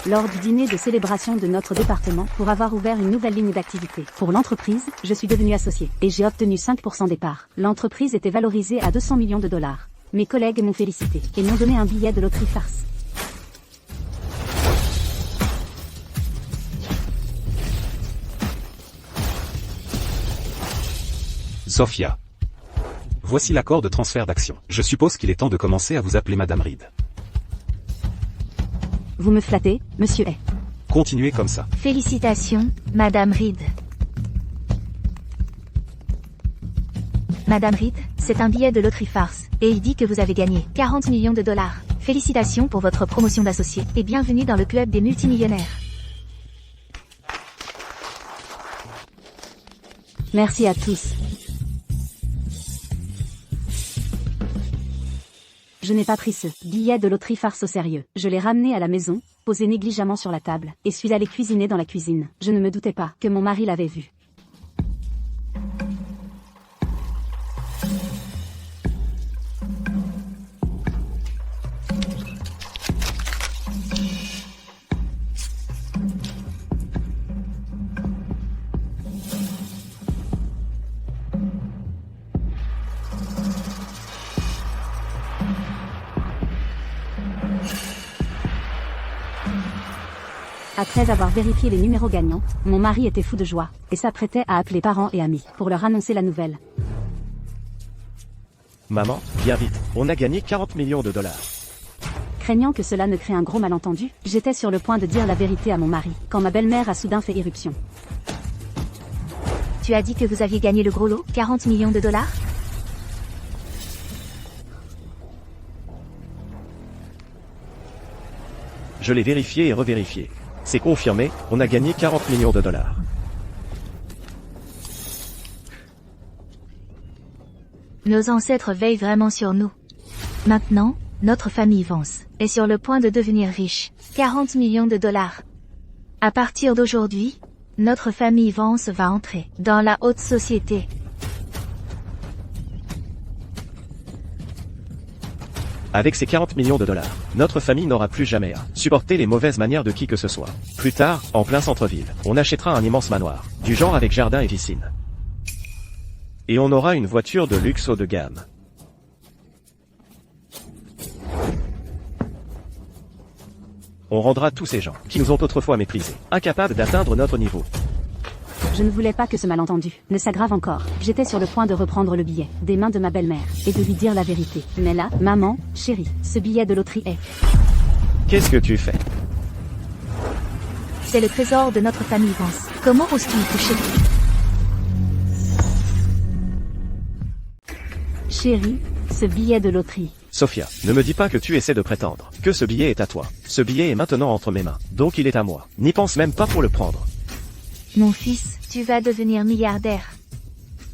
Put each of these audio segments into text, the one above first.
lors du dîner de célébration de notre département pour avoir ouvert une nouvelle ligne d'activité. Pour l'entreprise, je suis devenu associé et j'ai obtenu 5% des parts. L'entreprise était valorisée à 200 millions de dollars. Mes collègues m'ont félicité et m'ont donné un billet de loterie farce. Sophia. Voici l'accord de transfert d'actions. Je suppose qu'il est temps de commencer à vous appeler Madame Reed. Vous me flattez, monsieur A. Continuez comme ça. Félicitations, Madame Reed. Madame Reed, c'est un billet de loterie farce, et il dit que vous avez gagné 40 millions de dollars. Félicitations pour votre promotion d'associé, et bienvenue dans le club des multimillionnaires. Merci à tous. Je n'ai pas pris ce billet de loterie farce au sérieux. Je l'ai ramené à la maison, posé négligemment sur la table, et suis allé cuisiner dans la cuisine. Je ne me doutais pas que mon mari l'avait vu. Après avoir vérifié les numéros gagnants, mon mari était fou de joie, et s'apprêtait à appeler parents et amis, pour leur annoncer la nouvelle. Maman, viens vite, on a gagné 40 millions de dollars. Craignant que cela ne crée un gros malentendu, j'étais sur le point de dire la vérité à mon mari, quand ma belle-mère a soudain fait irruption. Tu as dit que vous aviez gagné le gros lot, 40 millions de dollars? Je l'ai vérifié et revérifié. C'est confirmé, on a gagné 40 millions de dollars. Nos ancêtres veillent vraiment sur nous. Maintenant, notre famille Vance est sur le point de devenir riche. 40 millions de dollars. À partir d'aujourd'hui, notre famille Vance va entrer dans la haute société. Avec ces 40 millions de dollars, notre famille n'aura plus jamais à supporter les mauvaises manières de qui que ce soit. Plus tard, en plein centre-ville, on achètera un immense manoir, du genre avec jardin et piscine. Et on aura une voiture de luxe haut de gamme. On rendra tous ces gens qui nous ont autrefois méprisés, incapables d'atteindre notre niveau. Je ne voulais pas que ce malentendu ne s'aggrave encore. J'étais sur le point de reprendre le billet des mains de ma belle-mère et de lui dire la vérité. Mais là, maman, chérie, ce billet de loterie est... Qu'est-ce que tu fais? C'est le trésor de notre famille Vance. Comment oses-tu y toucher? Chérie, ce billet de loterie. Sophia, ne me dis pas que tu essaies de prétendre que ce billet est à toi. Ce billet est maintenant entre mes mains, donc il est à moi. N'y pense même pas pour le prendre. Mon fils, tu vas devenir milliardaire.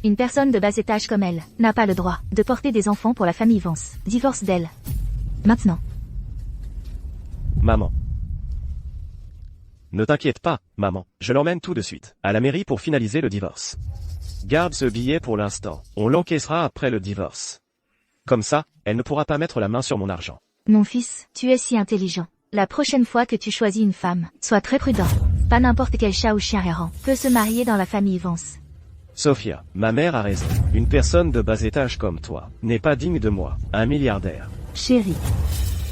Une personne de bas étage comme elle n'a pas le droit de porter des enfants pour la famille Vance. Divorce d'elle. Maintenant. Maman. Ne t'inquiète pas, maman. Je l'emmène tout de suite à la mairie pour finaliser le divorce. Garde ce billet pour l'instant. On l'encaissera après le divorce. Comme ça, elle ne pourra pas mettre la main sur mon argent. Mon fils, tu es si intelligent. La prochaine fois que tu choisis une femme, sois très prudent. Pas n'importe quel chat ou chien errant peut se marier dans la famille Vance. Sophia, ma mère a raison. Une personne de bas étage comme toi n'est pas digne de moi, un milliardaire. Chérie,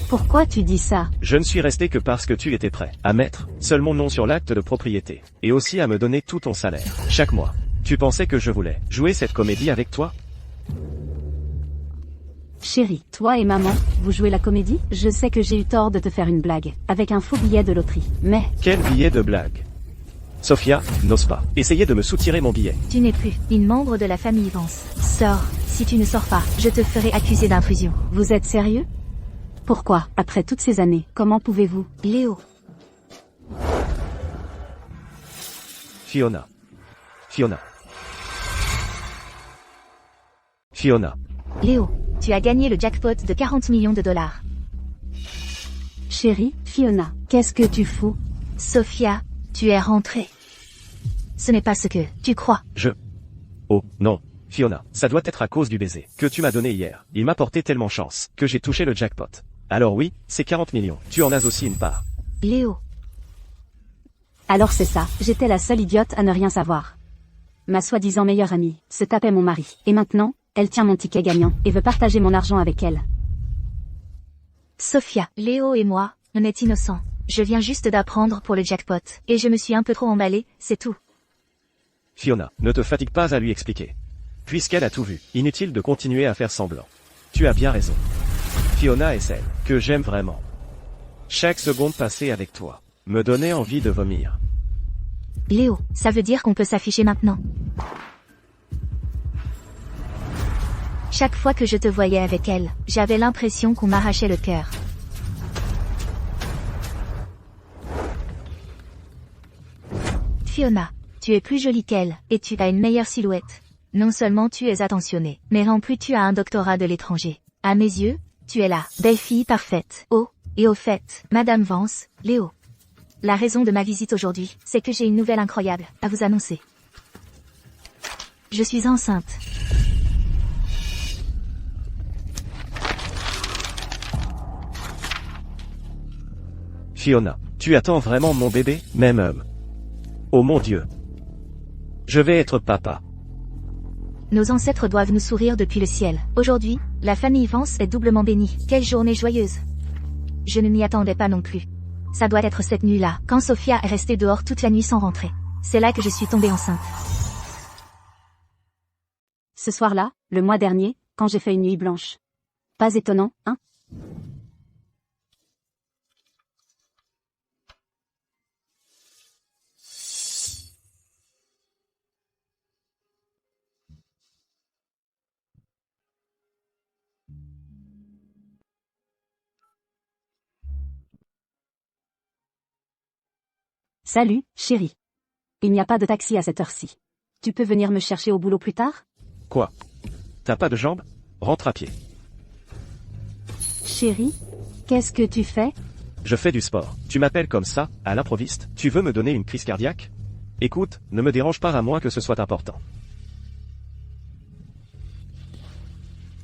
pourquoi tu dis ça? Je ne suis resté que parce que tu étais prêt à mettre seul mon nom sur l'acte de propriété, et aussi à me donner tout ton salaire, chaque mois. Tu pensais que je voulais jouer cette comédie avec toi? Chérie, toi et maman, vous jouez la comédie? Je sais que j'ai eu tort de te faire une blague, avec un faux billet de loterie, mais... Quel billet de blague? Sophia, n'ose pas essayer de me soutirer mon billet. Tu n'es plus une membre de la famille Vance. Sors. Si tu ne sors pas, je te ferai accuser d'intrusion. Vous êtes sérieux? Pourquoi, après toutes ces années, comment pouvez-vous? Léo. Fiona. Fiona. Fiona. Léo, tu as gagné le jackpot de 40 millions de dollars. Chérie, Fiona, qu'est-ce que tu fous? Sophia, tu es rentrée. Ce n'est pas ce que tu crois. Oh, non. Fiona, ça doit être à cause du baiser que tu m'as donné hier. Il m'a porté tellement chance que j'ai touché le jackpot. Alors oui, c'est 40 millions. Tu en as aussi une part. Léo, Alors c'est ça, j'étais la seule idiote à ne rien savoir. Ma soi-disant meilleure amie se tapait mon mari, et maintenant, elle tient mon ticket gagnant, et veut partager mon argent avec elle. Sophia, Léo et moi, on est innocents. Je viens juste d'apprendre pour le jackpot, et je me suis un peu trop emballée, c'est tout. Fiona, ne te fatigue pas à lui expliquer. Puisqu'elle a tout vu, inutile de continuer à faire semblant. Tu as bien raison. Fiona est celle que j'aime vraiment. Chaque seconde passée avec toi me donnait envie de vomir. Léo, ça veut dire qu'on peut s'afficher maintenant. Chaque fois que je te voyais avec elle, j'avais l'impression qu'on m'arrachait le cœur. Fiona, tu es plus jolie qu'elle, et tu as une meilleure silhouette. Non seulement tu es attentionnée, mais en plus tu as un doctorat de l'étranger. À mes yeux, tu es la belle fille parfaite. Oh, et au fait, Madame Vance, Léo. La raison de ma visite aujourd'hui, c'est que j'ai une nouvelle incroyable à vous annoncer. Je suis enceinte. Fiona, tu attends vraiment mon bébé, même homme. Oh mon Dieu. Je vais être papa. Nos ancêtres doivent nous sourire depuis le ciel. Aujourd'hui, la famille Vance est doublement bénie. Quelle journée joyeuse. Je ne m'y attendais pas non plus. Ça doit être cette nuit-là, quand Sophia est restée dehors toute la nuit sans rentrer. C'est là que je suis tombée enceinte. Ce soir-là, le mois dernier, quand j'ai fait une nuit blanche. Pas étonnant, hein? Salut, chérie. Il n'y a pas de taxi à cette heure-ci. Tu peux venir me chercher au boulot plus tard? Quoi? T'as pas de jambes? Rentre à pied. Chérie, qu'est-ce que tu fais? Je fais du sport. Tu m'appelles comme ça, à l'improviste? Tu veux me donner une crise cardiaque? Écoute, ne me dérange pas à moins que ce soit important.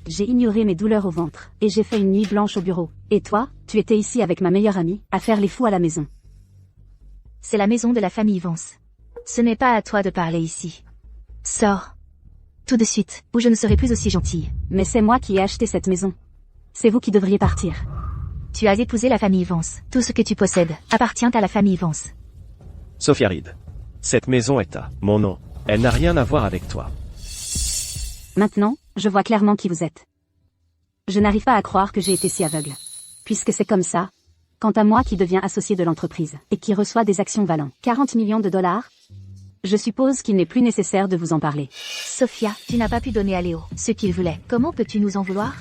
J'ai ignoré mes douleurs au ventre, et j'ai fait une nuit blanche au bureau. Et toi, tu étais ici avec ma meilleure amie, à faire les fous à la maison. C'est la maison de la famille Vance. Ce n'est pas à toi de parler ici. Sors. Tout de suite, ou je ne serai plus aussi gentille. Mais c'est moi qui ai acheté cette maison. C'est vous qui devriez partir. Tu as épousé la famille Vance. Tout ce que tu possèdes appartient à la famille Vance. Sophia Reed. Cette maison est à mon nom. Elle n'a rien à voir avec toi. Maintenant, je vois clairement qui vous êtes. Je n'arrive pas à croire que j'ai été si aveugle. Puisque c'est comme ça. Quant à moi qui deviens associé de l'entreprise, et qui reçoit des actions valant 40 millions de dollars, je suppose qu'il n'est plus nécessaire de vous en parler. Sophia, tu n'as pas pu donner à Léo ce qu'il voulait. Comment peux-tu nous en vouloir?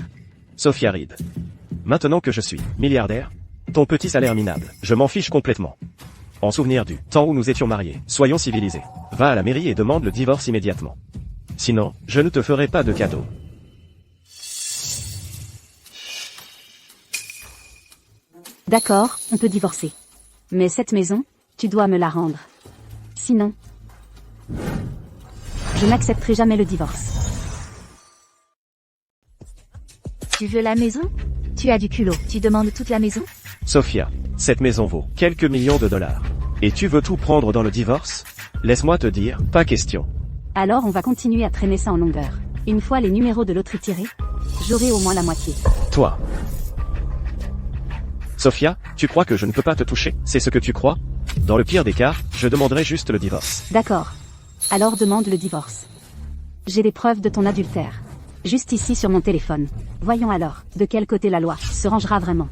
Sophia Reed. Maintenant que je suis milliardaire, ton petit salaire minable, je m'en fiche complètement. En souvenir du temps où nous étions mariés, soyons civilisés. Va à la mairie et demande le divorce immédiatement. Sinon, je ne te ferai pas de cadeau. D'accord, on peut divorcer. Mais cette maison, tu dois me la rendre. Sinon, je n'accepterai jamais le divorce. Tu veux la maison? Tu as du culot. Tu demandes toute la maison? Sophia, cette maison vaut quelques millions de dollars. Et tu veux tout prendre dans le divorce? Laisse-moi te dire, pas question. Alors on va continuer à traîner ça en longueur. Une fois les numéros de loterie tirés, j'aurai au moins la moitié. Toi. Sophia, tu crois que je ne peux pas te toucher? C'est ce que tu crois? Dans le pire des cas, je demanderai juste le divorce. D'accord. Alors demande le divorce. J'ai des preuves de ton adultère. Juste ici sur mon téléphone. Voyons alors, de quel côté la loi se rangera vraiment.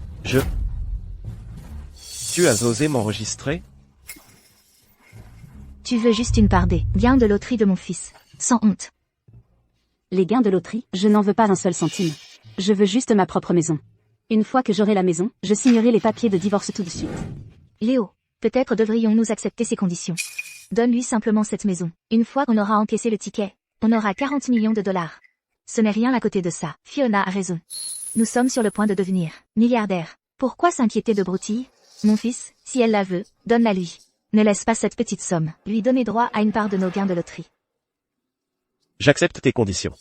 Tu as osé m'enregistrer? Tu veux juste une part des gains de loterie de mon fils. Sans honte. Les gains de loterie, je n'en veux pas un seul centime. Je veux juste ma propre maison. Une fois que j'aurai la maison, je signerai les papiers de divorce tout de suite. Léo, peut-être devrions-nous accepter ces conditions. Donne-lui simplement cette maison. Une fois qu'on aura encaissé le ticket, on aura 40 millions de dollars. Ce n'est rien à côté de ça. Fiona a raison. Nous sommes sur le point de devenir milliardaires. Pourquoi s'inquiéter de broutilles? Mon fils, si elle la veut, donne-la lui. Ne laisse pas cette petite somme lui donner droit à une part de nos gains de loterie. J'accepte tes conditions.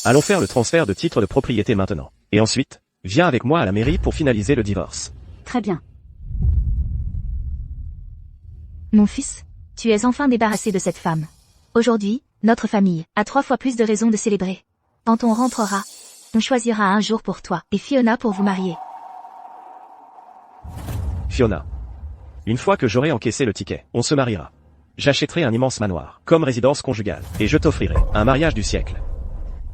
Allons faire le transfert de titre de propriété maintenant. Et ensuite, viens avec moi à la mairie pour finaliser le divorce. Très bien. Mon fils, tu es enfin débarrassé de cette femme. Aujourd'hui, notre famille a 3 fois plus de raisons de célébrer. Quand on rentrera, on choisira un jour pour toi et Fiona pour vous marier. Fiona. Une fois que j'aurai encaissé le ticket, on se mariera. J'achèterai un immense manoir, comme résidence conjugale, et je t'offrirai un mariage du siècle.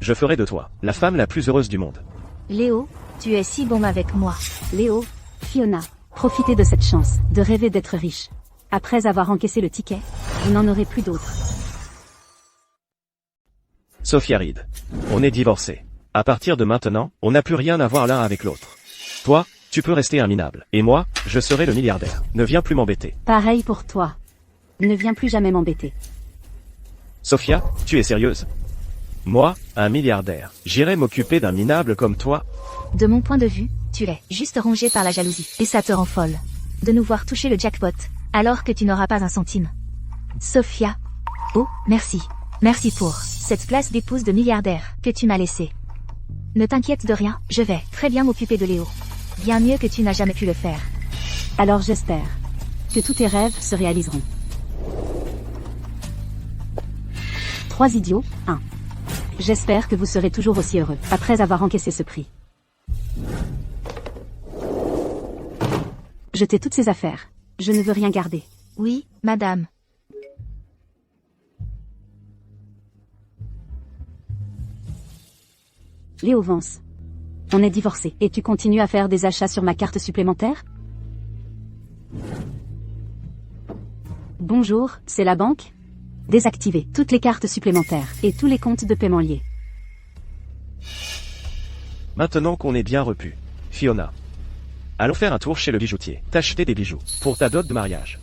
Je ferai de toi la femme la plus heureuse du monde. Léo, tu es si bon avec moi. Léo, Fiona, profitez de cette chance de rêver d'être riche. Après avoir encaissé le ticket, vous n'en aurez plus d'autres. Sophia Reed. On est divorcés. À partir de maintenant, on n'a plus rien à voir l'un avec l'autre. Toi, tu peux rester un minable. Et moi, je serai le milliardaire. Ne viens plus m'embêter. Pareil pour toi. Ne viens plus jamais m'embêter. Sophia, tu es sérieuse? Moi, un milliardaire. J'irai m'occuper d'un minable comme toi? De mon point de vue, tu es juste rongé par la jalousie. Et ça te rend folle. De nous voir toucher le jackpot, alors que tu n'auras pas un centime. Sophia. Oh, merci. Merci pour cette place d'épouse de milliardaire que tu m'as laissée. Ne t'inquiète de rien, je vais très bien m'occuper de Léo. Bien mieux que tu n'as jamais pu le faire. Alors j'espère que tous tes rêves se réaliseront. 3 idiots, 1. J'espère que vous serez toujours aussi heureux après avoir encaissé ce prix. Jetez toutes ces affaires. Je ne veux rien garder. Oui, madame. Léo Vance. On est divorcés. Et tu continues à faire des achats sur ma carte supplémentaire? Bonjour, c'est la banque? Désactivez toutes les cartes supplémentaires et tous les comptes de paiement liés. Maintenant qu'on est bien repu. Fiona. Allons faire un tour chez le bijoutier. T'acheter des bijoux. Pour ta dot de mariage.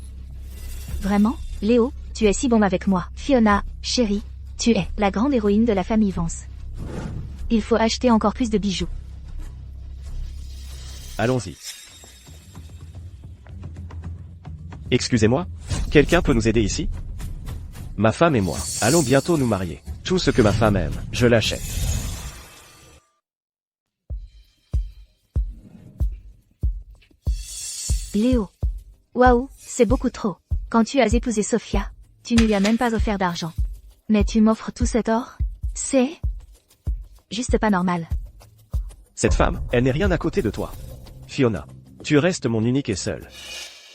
Vraiment, Léo, tu es si bon avec moi. Fiona, chérie, tu es la grande héroïne de la famille Vance. Il faut acheter encore plus de bijoux. Allons-y. Excusez-moi, quelqu'un peut nous aider ici? Ma femme et moi, allons bientôt nous marier. Tout ce que ma femme aime, je l'achète. Léo. Waouh, c'est beaucoup trop. Quand tu as épousé Sophia, tu ne lui as même pas offert d'argent. Mais tu m'offres tout cet or? C'est juste pas normal. Cette femme, elle n'est rien à côté de toi. Fiona, tu restes mon unique et seul.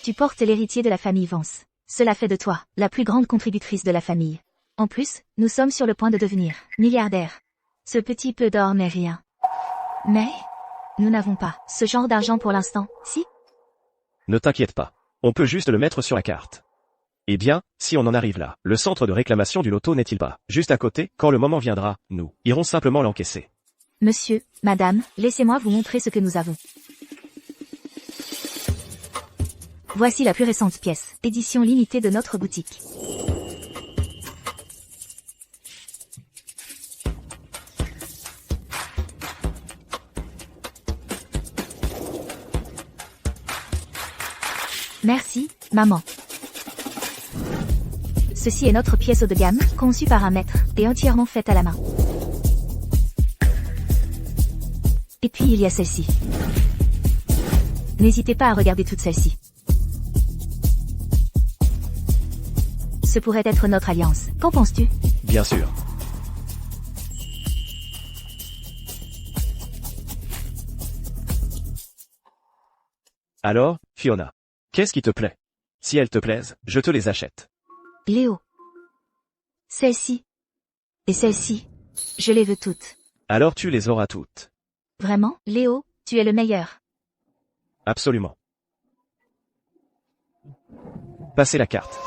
Tu portes l'héritier de la famille Vance. Cela fait de toi la plus grande contributrice de la famille. En plus, nous sommes sur le point de devenir milliardaires. Ce petit peu d'or n'est rien. Mais nous n'avons pas ce genre d'argent pour l'instant, si? Ne t'inquiète pas. On peut juste le mettre sur la carte. Eh bien, si on en arrive là, le centre de réclamation du loto n'est-il pas juste à côté? Quand le moment viendra, nous irons simplement l'encaisser. Monsieur, madame, laissez-moi vous montrer ce que nous avons. Voici la plus récente pièce, édition limitée de notre boutique. Merci, maman. Ceci est notre pièce haut de gamme, conçue par un maître, et entièrement faite à la main. Et puis il y a celle-ci. N'hésitez pas à regarder toutes celles-ci. Ce pourrait être notre alliance. Qu'en penses-tu? Bien sûr. Alors, Fiona, qu'est-ce qui te plaît? Si elles te plaisent, je te les achète. Léo. Celle-ci. Et celle-ci. Je les veux toutes. Alors tu les auras toutes. Vraiment, Léo, tu es le meilleur. Absolument. Passez la carte.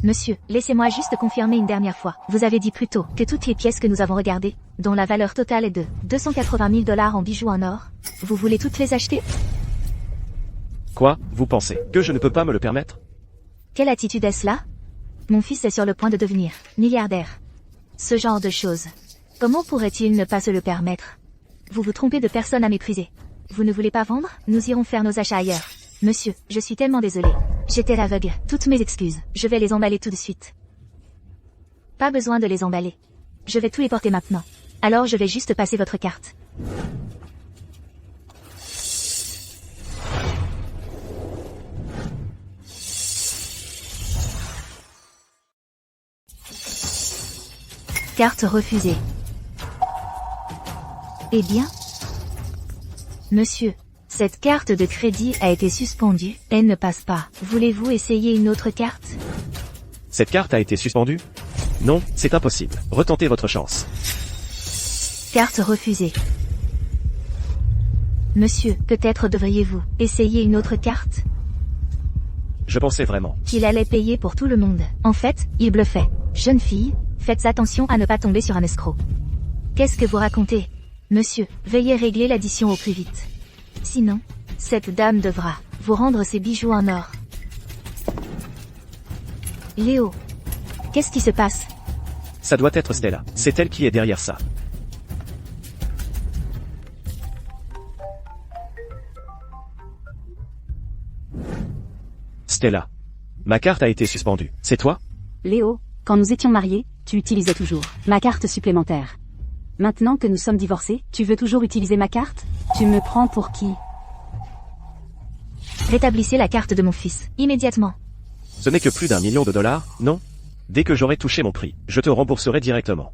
Monsieur, laissez-moi juste confirmer une dernière fois. Vous avez dit plus tôt que toutes les pièces que nous avons regardées, dont la valeur totale est de 280 000 $ en bijoux en or, vous voulez toutes les acheter? Quoi, vous pensez que je ne peux pas me le permettre? Quelle attitude est-ce là? Mon fils est sur le point de devenir milliardaire. Ce genre de choses. Comment pourrait-il ne pas se le permettre? Vous vous trompez de personne à mépriser. Vous ne voulez pas vendre? Nous irons faire nos achats ailleurs. Monsieur, je suis tellement désolée. J'étais aveugle. Toutes mes excuses. Je vais les emballer tout de suite. Pas besoin de les emballer. Je vais tous les porter maintenant. Alors je vais juste passer votre carte. Carte refusée. Eh bien? Monsieur, cette carte de crédit a été suspendue, elle ne passe pas. Voulez-vous essayer une autre carte? Cette carte a été suspendue? Non, c'est impossible. Retentez votre chance. Carte refusée. Monsieur, peut-être devriez-vous essayer une autre carte? Je pensais vraiment. Qu'il allait payer pour tout le monde. En fait, il bluffait. Jeune fille, faites attention à ne pas tomber sur un escroc. Qu'est-ce que vous racontez? Monsieur, veuillez régler l'addition au plus vite. Sinon, cette dame devra vous rendre ses bijoux en or. Léo, qu'est-ce qui se passe? Ça doit être Stella. C'est elle qui est derrière ça. Stella. Ma carte a été suspendue. C'est toi? Léo, quand nous étions mariés, tu utilisais toujours ma carte supplémentaire. Maintenant que nous sommes divorcés, tu veux toujours utiliser ma carte? Tu me prends pour qui? Rétablissez la carte de mon fils, immédiatement. Ce n'est que plus d'1 million de dollars, non? Dès que j'aurai touché mon prix, je te rembourserai directement.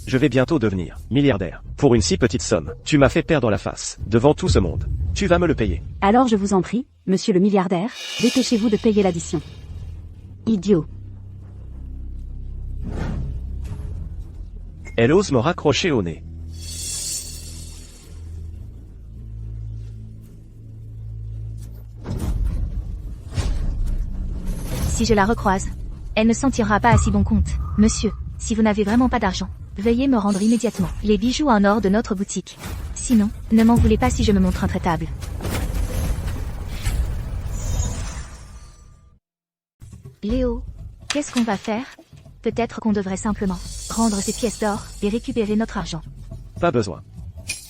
Je vais bientôt devenir milliardaire. Pour une si petite somme, tu m'as fait perdre la face, devant tout ce monde. Tu vas me le payer. Alors je vous en prie, monsieur le milliardaire, dépêchez-vous de payer l'addition. Idiot. Elle ose me raccrocher au nez. Si je la recroise, elle ne s'en tirera pas à si bon compte. Monsieur, si vous n'avez vraiment pas d'argent, veuillez me rendre immédiatement les bijoux en or de notre boutique. Sinon, ne m'en voulez pas si je me montre intraitable. Léo, qu'est-ce qu'on va faire? Peut-être qu'on devrait simplement rendre ces pièces d'or et récupérer notre argent. Pas besoin.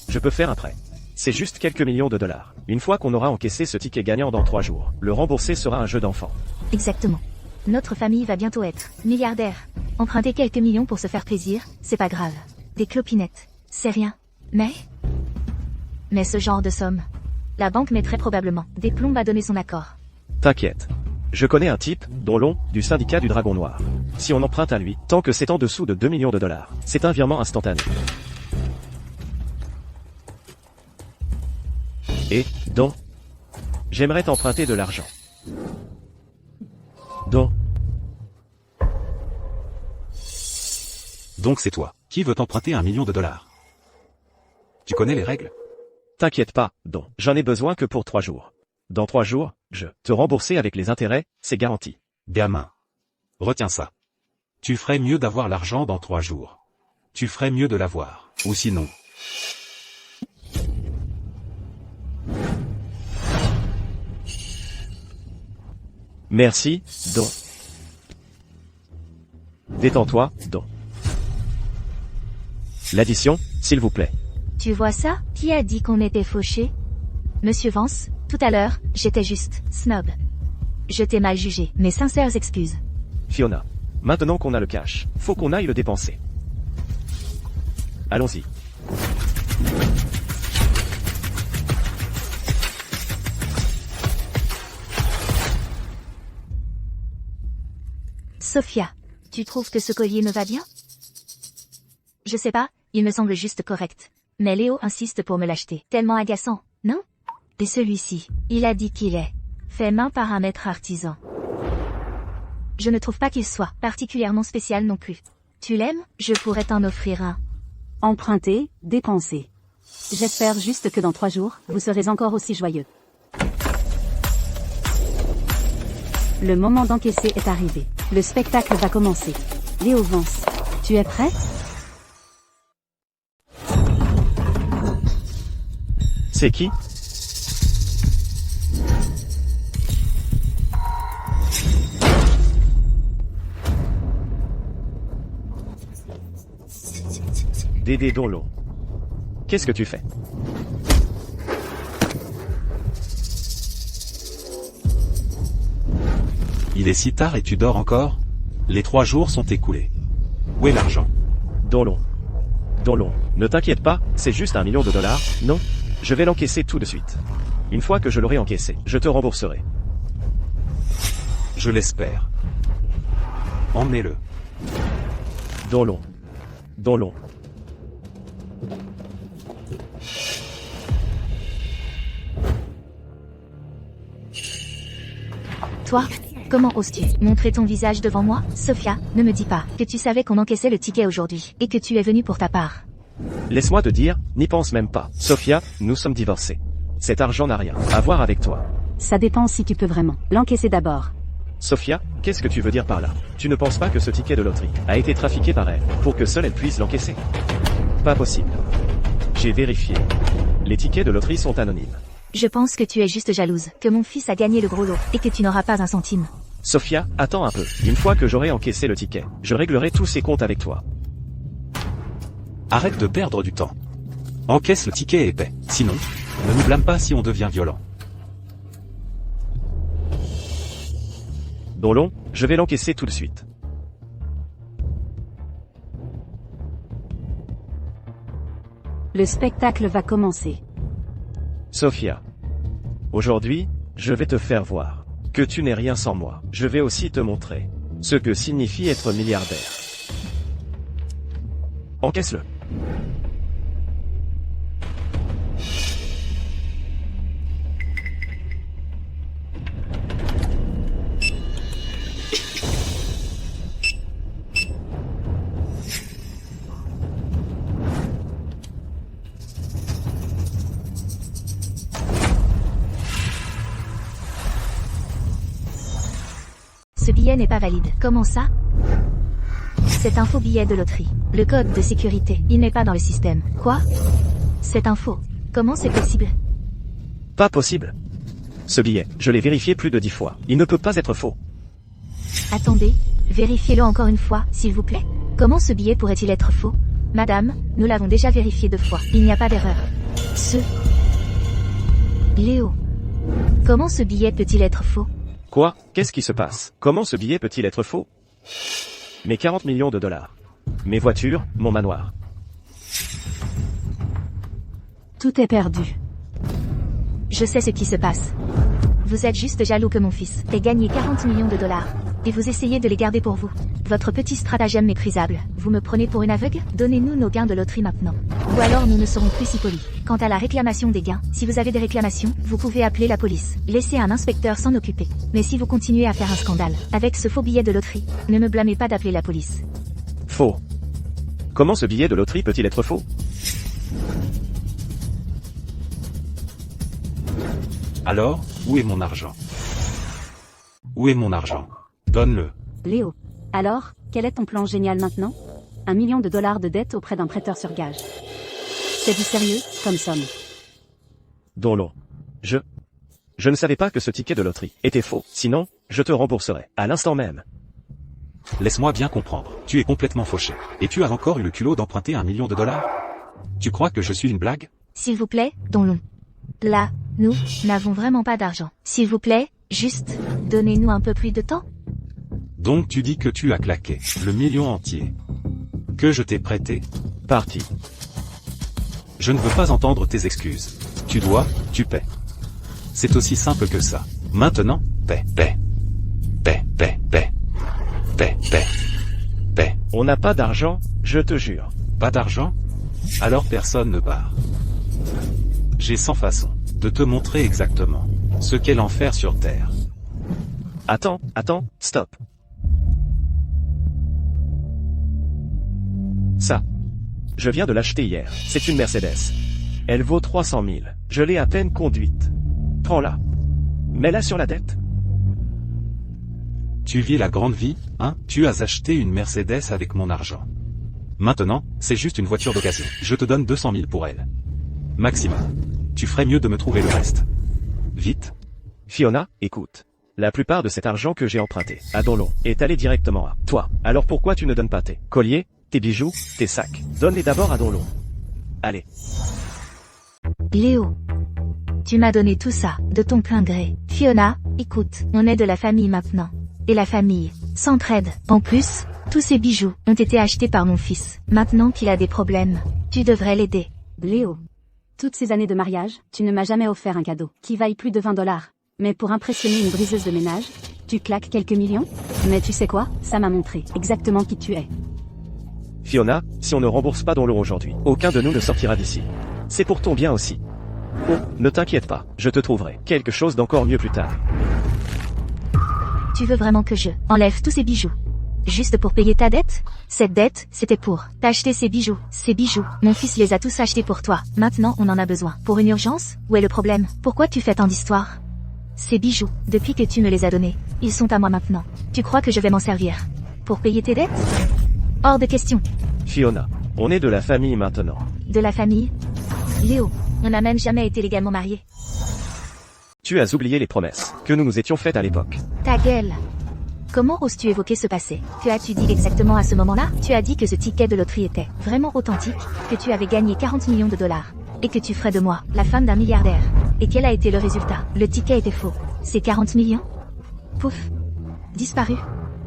Je peux faire un prêt. C'est juste quelques millions de dollars. Une fois qu'on aura encaissé ce ticket gagnant dans 3 jours, le rembourser sera un jeu d'enfant. Exactement. Notre famille va bientôt être milliardaire. Emprunter quelques millions pour se faire plaisir, c'est pas grave. Des clopinettes, c'est rien. Mais ce genre de somme, la banque mettrait probablement des plombes à donner son accord. T'inquiète. Je connais un type, Donlon, du syndicat du Dragon Noir. Si on emprunte à lui, tant que c'est en dessous de 2 millions de dollars, c'est un virement instantané. Et, Don, j'aimerais t'emprunter de l'argent. Don. Donc c'est toi. Qui veut t'emprunter 1 million de dollars? Tu connais les règles? T'inquiète pas, Don. J'en ai besoin que pour 3 jours. Dans 3 jours, je te rembourser avec les intérêts, c'est garanti. Gamin. Retiens ça. Tu ferais mieux d'avoir l'argent dans 3 jours. Tu ferais mieux de l'avoir. Ou sinon. Merci, Don. Détends-toi, Don. L'addition, s'il vous plaît. Tu vois ça? Qui a dit qu'on était fauchés? Monsieur Vance, tout à l'heure, j'étais juste snob. Je t'ai mal jugé, mes sincères excuses. Fiona, maintenant qu'on a le cash, faut qu'on aille le dépenser. Allons-y. Sophia, tu trouves que ce collier me va bien? Je sais pas, il me semble juste correct. Mais Léo insiste pour me l'acheter. Tellement agaçant, non? Et celui-ci, il a dit qu'il est fait main par un maître artisan. Je ne trouve pas qu'il soit particulièrement spécial non plus. Tu l'aimes? Je pourrais t'en offrir un. Emprunter, dépenser. J'espère juste que dans 3 jours, vous serez encore aussi joyeux. Le moment d'encaisser est arrivé. Le spectacle va commencer. Léo Vance, tu es prêt? C'est qui? Dédé Donlon. Qu'est-ce que tu fais? Il est si tard et tu dors encore? Les 3 jours sont écoulés. Où est l'argent? Donlon. Donlon, ne t'inquiète pas, c'est juste 1 million de dollars, non? Je vais l'encaisser tout de suite. Une fois que je l'aurai encaissé, je te rembourserai. Je l'espère. Emmenez-le. Donlon. Don Long. Toi, comment oses-tu montrer ton visage devant moi? Sophia, ne me dis pas que tu savais qu'on encaissait le ticket aujourd'hui, et que tu es venue pour ta part. Laisse-moi te dire, n'y pense même pas. Sophia, nous sommes divorcés. Cet argent n'a rien à voir avec toi. Ça dépend si tu peux vraiment l'encaisser d'abord. Sophia, qu'est-ce que tu veux dire par là? Tu ne penses pas que ce ticket de loterie a été trafiqué par elle, pour que seule elle puisse l'encaisser? Pas possible. J'ai vérifié. Les tickets de loterie sont anonymes. Je pense que tu es juste jalouse, que mon fils a gagné le gros lot, et que tu n'auras pas un centime. Sophia, attends un peu. Une fois que j'aurai encaissé le ticket, je réglerai tous ces comptes avec toi. Arrête de perdre du temps. Encaisse le ticket et paie. Sinon, ne nous blâme pas si on devient violent. Don Long, je vais l'encaisser tout de suite. Le spectacle va commencer. Sophia. Aujourd'hui, je vais te faire voir que tu n'es rien sans moi. Je vais aussi te montrer ce que signifie être milliardaire. Encaisse-le. Ce billet n'est pas valide. Comment ça? C'est un faux billet de loterie. Le code de sécurité, il n'est pas dans le système. Quoi? C'est un faux. Comment c'est possible? Pas possible. Ce billet, je l'ai vérifié plus de 10 fois. Il ne peut pas être faux. Attendez, vérifiez-le encore une fois, s'il vous plaît. Comment ce billet pourrait-il être faux? Madame, nous l'avons déjà vérifié 2 fois. Il n'y a pas d'erreur. Léo. Comment ce billet peut-il être faux? Quoi? Qu'est-ce qui se passe? Comment ce billet peut-il être faux? Mes 40 millions de dollars. Mes voitures, mon manoir. Tout est perdu. Je sais ce qui se passe. Vous êtes juste jaloux que mon fils ait gagné 40 millions de dollars. Et vous essayez de les garder pour vous. Votre petit stratagème méprisable. Vous me prenez pour une aveugle? Donnez-nous nos gains de loterie maintenant. Ou alors nous ne serons plus si polis. Quant à la réclamation des gains, si vous avez des réclamations, vous pouvez appeler la police. Laissez un inspecteur s'en occuper. Mais si vous continuez à faire un scandale, avec ce faux billet de loterie, ne me blâmez pas d'appeler la police. Faux. Comment ce billet de loterie peut-il être faux? Alors, où est mon argent? Où est mon argent? Donne-le. Léo. Alors, quel est ton plan génial maintenant? 1 million de dollars de dette auprès d'un prêteur sur gage. C'est du sérieux, comme somme. Don Long. Je ne savais pas que ce ticket de loterie était faux. Sinon, je te rembourserai, à l'instant même. Laisse-moi bien comprendre. Tu es complètement fauché. Et tu as encore eu le culot d'emprunter 1 million de dollars? Tu crois que je suis une blague? S'il vous plaît, Don Long. Là, nous n'avons vraiment pas d'argent. S'il vous plaît, juste, donnez-nous un peu plus de temps. Donc tu dis que tu as claqué le million entier que je t'ai prêté? Parti. Je ne veux pas entendre tes excuses. Tu dois, tu paies. C'est aussi simple que ça. Maintenant, paie, paie. Paie, paie, paie. Paie, paie. Paie. On n'a pas d'argent, je te jure. Pas d'argent? Alors personne ne part. J'ai 100 façons de te montrer exactement ce qu'est l'enfer sur Terre. Attends, stop. Ça. Je viens de l'acheter hier. C'est une Mercedes. Elle vaut 300 000. Je l'ai à peine conduite. Prends-la. Mets-la sur la tête. Tu vis la grande vie, hein? Tu as acheté une Mercedes avec mon argent. Maintenant, c'est juste une voiture d'occasion. Je te donne 200 000 pour elle. Maximum. Tu ferais mieux de me trouver le reste. Vite. Fiona, écoute. La plupart de cet argent que j'ai emprunté à Don Long est allé directement à toi. Alors pourquoi tu ne donnes pas tes colliers, tes bijoux, tes sacs? Donne-les d'abord à Don Long. Allez. Léo. Tu m'as donné tout ça, de ton plein gré. Fiona, écoute, on est de la famille maintenant. Et la famille s'entraide. En plus, tous ces bijoux ont été achetés par mon fils. Maintenant qu'il a des problèmes, tu devrais l'aider. Léo. Toutes ces années de mariage, tu ne m'as jamais offert un cadeau qui vaille plus de 20 dollars. Mais pour impressionner une briseuse de ménage, tu claques quelques millions? Mais tu sais quoi? Ça m'a montré exactement qui tu es. Fiona, si on ne rembourse pas Donlon aujourd'hui, aucun de nous ne sortira d'ici. C'est pour ton bien aussi. Oh, ne t'inquiète pas, je te trouverai quelque chose d'encore mieux plus tard. Tu veux vraiment que je enlève tous ces bijoux? Juste pour payer ta dette? Cette dette, c'était pour t'acheter ces bijoux. Ces bijoux, mon fils les a tous achetés pour toi. Maintenant, on en a besoin. Pour une urgence? Où est le problème? Pourquoi tu fais tant d'histoires? Ces bijoux, depuis que tu me les as donnés, ils sont à moi maintenant. Tu crois que je vais m'en servir pour payer tes dettes? Hors de question. Fiona, on est de la famille maintenant. De la famille? Léo, on n'a même jamais été légalement mariés. Tu as oublié les promesses que nous nous étions faites à l'époque. Ta gueule. Comment oses-tu évoquer ce passé? Que as-tu dit exactement à ce moment-là? Tu as dit que ce ticket de loterie était vraiment authentique, que tu avais gagné 40 millions de dollars, et que tu ferais de moi la femme d'un milliardaire. Et quel a été le résultat? Le ticket était faux. C'est 40 millions? Pouf. Disparu.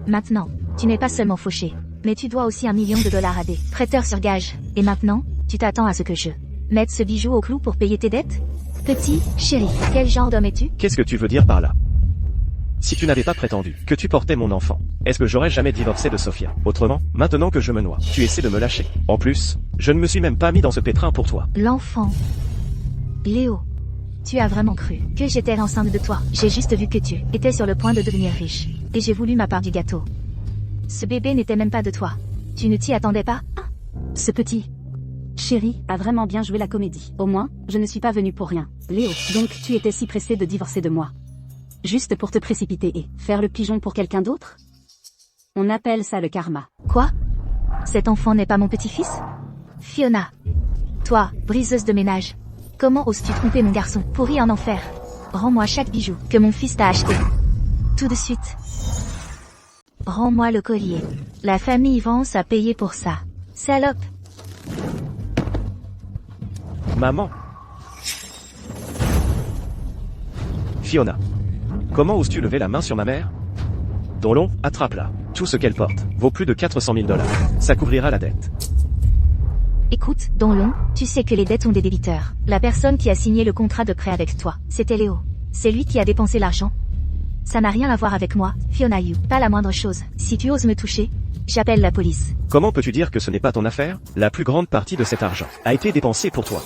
Maintenant, tu n'es pas seulement fauché, mais tu dois aussi 1 million de dollars à des prêteurs sur gage. Et maintenant, tu t'attends à ce que je mette ce bijou au clou pour payer tes dettes? Petit, chéri, quel genre d'homme es-tu? Qu'est-ce que tu veux dire par là? Si tu n'avais pas prétendu que tu portais mon enfant, est-ce que j'aurais jamais divorcé de Sophia? Autrement, maintenant que je me noie, tu essaies de me lâcher. En plus, je ne me suis même pas mis dans ce pétrin pour toi. L'enfant. Léo. Tu as vraiment cru que j'étais enceinte de toi? J'ai juste vu que tu étais sur le point de devenir riche. Et j'ai voulu ma part du gâteau. Ce bébé n'était même pas de toi. Tu ne t'y attendais pas? Ce petit chéri a vraiment bien joué la comédie. Au moins, je ne suis pas venue pour rien. Léo, donc tu étais si pressé de divorcer de moi. Juste pour te précipiter et faire le pigeon pour quelqu'un d'autre? On appelle ça le karma. Quoi? Cet enfant n'est pas mon petit-fils? Fiona. Toi, briseuse de ménage. Comment oses-tu tromper mon garçon? Pourri en enfer. Rends-moi chaque bijou que mon fils t'a acheté. Tout de suite. Rends-moi le collier. La famille Vance a payé pour ça. Salope. Maman. Fiona. Comment oses-tu lever la main sur ma mère? Donlon, attrape-la. Tout ce qu'elle porte vaut plus de 400 000 dollars. Ça couvrira la dette. Écoute, Donlon, tu sais que les dettes ont des débiteurs. La personne qui a signé le contrat de prêt avec toi, c'était Léo. C'est lui qui a dépensé l'argent. Ça n'a rien à voir avec moi, Fiona Yu. Pas la moindre chose. Si tu oses me toucher, j'appelle la police. Comment peux-tu dire que ce n'est pas ton affaire? La plus grande partie de cet argent a été dépensée pour toi.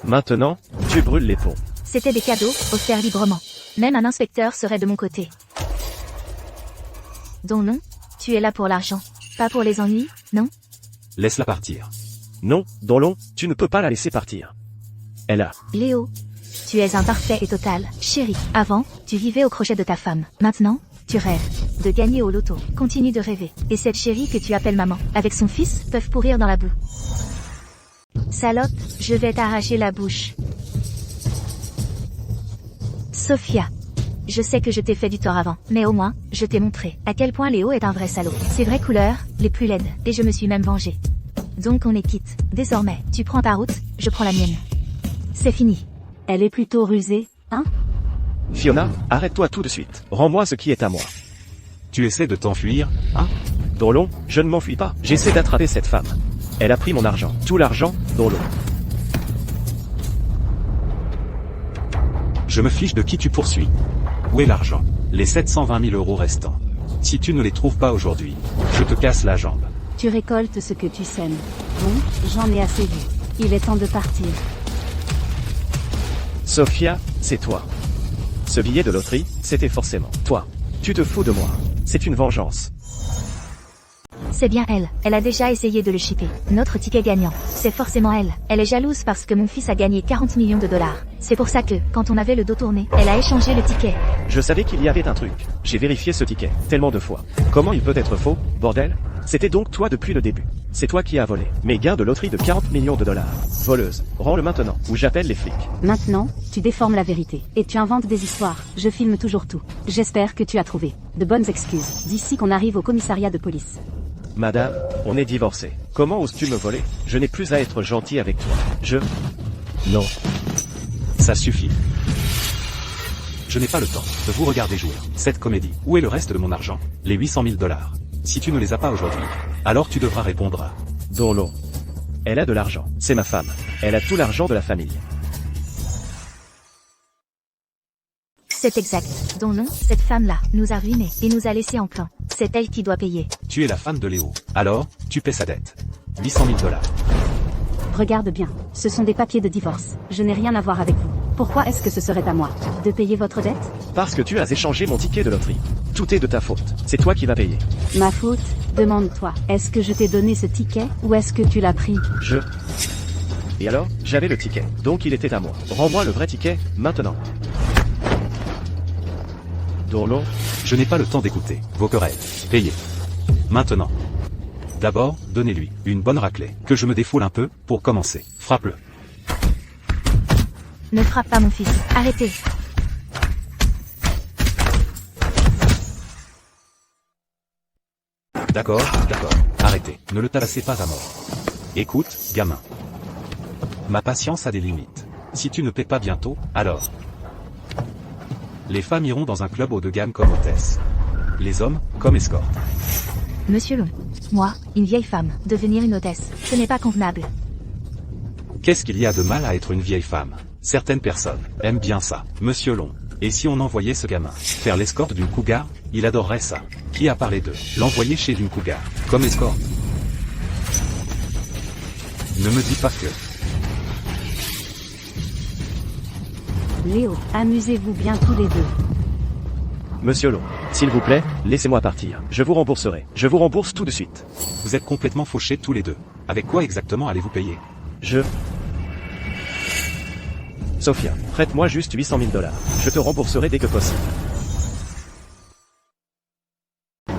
Maintenant, tu brûles les ponts. C'était des cadeaux, offerts librement. Même un inspecteur serait de mon côté. Donlon, tu es là pour l'argent, pas pour les ennuis, non? Laisse-la partir. Non, Donlon, tu ne peux pas la laisser partir. Elle a... Léo, tu es imparfait et total, chéri. Avant, tu vivais au crochet de ta femme. Maintenant, tu rêves de gagner au loto. Continue de rêver. Et cette chérie que tu appelles maman, avec son fils, peuvent pourrir dans la boue. Salope, je vais t'arracher la bouche. Sophia. Je sais que je t'ai fait du tort avant, mais au moins, je t'ai montré à quel point Léo est un vrai salaud. Ses vraies couleurs, les plus laides, et je me suis même vengée. Donc on est quitte. Désormais, tu prends ta route, je prends la mienne. C'est fini. Elle est plutôt rusée, hein? Fiona, arrête-toi tout de suite. Rends-moi ce qui est à moi. Tu essaies de t'enfuir, hein? Donlon, je ne m'enfuis pas. J'essaie d'attraper cette femme. Elle a pris mon argent. Tout l'argent, Donlon. Je me fiche de qui tu poursuis. Où est l'argent? Les 720 000 € restants. Si tu ne les trouves pas aujourd'hui, je te casse la jambe. Tu récoltes ce que tu sèmes. Bon, j'en ai assez vu. Il est temps de partir. Sophia, c'est toi. Ce billet de loterie, c'était forcément toi. Tu te fous de moi. C'est une vengeance. C'est bien elle. Elle a déjà essayé de le shipper. Notre ticket gagnant. C'est forcément elle. Elle est jalouse parce que mon fils a gagné 40 millions de dollars. C'est pour ça que, quand on avait le dos tourné, elle a échangé le ticket. Je savais qu'il y avait un truc. J'ai vérifié ce ticket tellement de fois. Comment il peut être faux, bordel? C'était donc toi depuis le début. C'est toi qui as volé mes gains de loterie de 40 millions de dollars. Voleuse, rends-le maintenant, ou j'appelle les flics. Maintenant, tu déformes la vérité. Et tu inventes des histoires. Je filme toujours tout. J'espère que tu as trouvé de bonnes excuses d'ici qu'on arrive au commissariat de police. Madame, on est divorcés. Comment oses-tu me voler? Je n'ai plus à être gentil avec toi. Non. Ça suffit. Je n'ai pas le temps de vous regarder jouer cette comédie. Où est le reste de mon argent? Les 800 000 $. Si tu ne les as pas aujourd'hui, alors tu devras répondre à... Donlon. Elle a de l'argent. C'est ma femme. Elle a tout l'argent de la famille. C'est exact. Donlon, cette femme-là, nous a ruinés et nous a laissés en plan. C'est elle qui doit payer. Tu es la femme de Léo. Alors, tu paies sa dette. 800 000 $. Regarde bien, ce sont des papiers de divorce. Je n'ai rien à voir avec vous. Pourquoi est-ce que ce serait à moi de payer votre dette? Parce que tu as échangé mon ticket de loterie. Tout est de ta faute. C'est toi qui vas payer. Ma faute? Demande-toi. Est-ce que je t'ai donné ce ticket ou est-ce que tu l'as pris? Et alors, j'avais le ticket, donc il était à moi. Rends-moi le vrai ticket, maintenant. Donlon, Je n'ai pas le temps d'écouter vos querelles. Payez. Maintenant. D'abord, donnez-lui une bonne raclée. Que je me défoule un peu, pour commencer. Frappe-le. Ne frappe pas mon fils. Arrêtez. D'accord, d'accord. Arrêtez. Ne le tabassez pas à mort. Écoute, gamin. Ma patience a des limites. Si tu ne paies pas bientôt, alors... Les femmes iront dans un club haut de gamme comme hôtesse. Les hommes, comme escorte. Monsieur Long. Moi, une vieille femme, devenir une hôtesse, ce n'est pas convenable. Qu'est-ce qu'il y a de mal à être une vieille femme? Certaines personnes aiment bien ça, Monsieur Long. Et si on envoyait ce gamin faire l'escorte d'une cougar, il adorerait ça. Qui a parlé de l'envoyer chez une cougar, comme escorte? Ne me dis pas que... Léo, amusez-vous bien tous les deux. Monsieur Long, s'il vous plaît, laissez-moi partir. Je vous rembourserai. Je vous rembourse tout de suite. Vous êtes complètement fauchés tous les deux. Avec quoi exactement allez-vous payer? Sophia, prête-moi juste 800 000 $. Je te rembourserai dès que possible.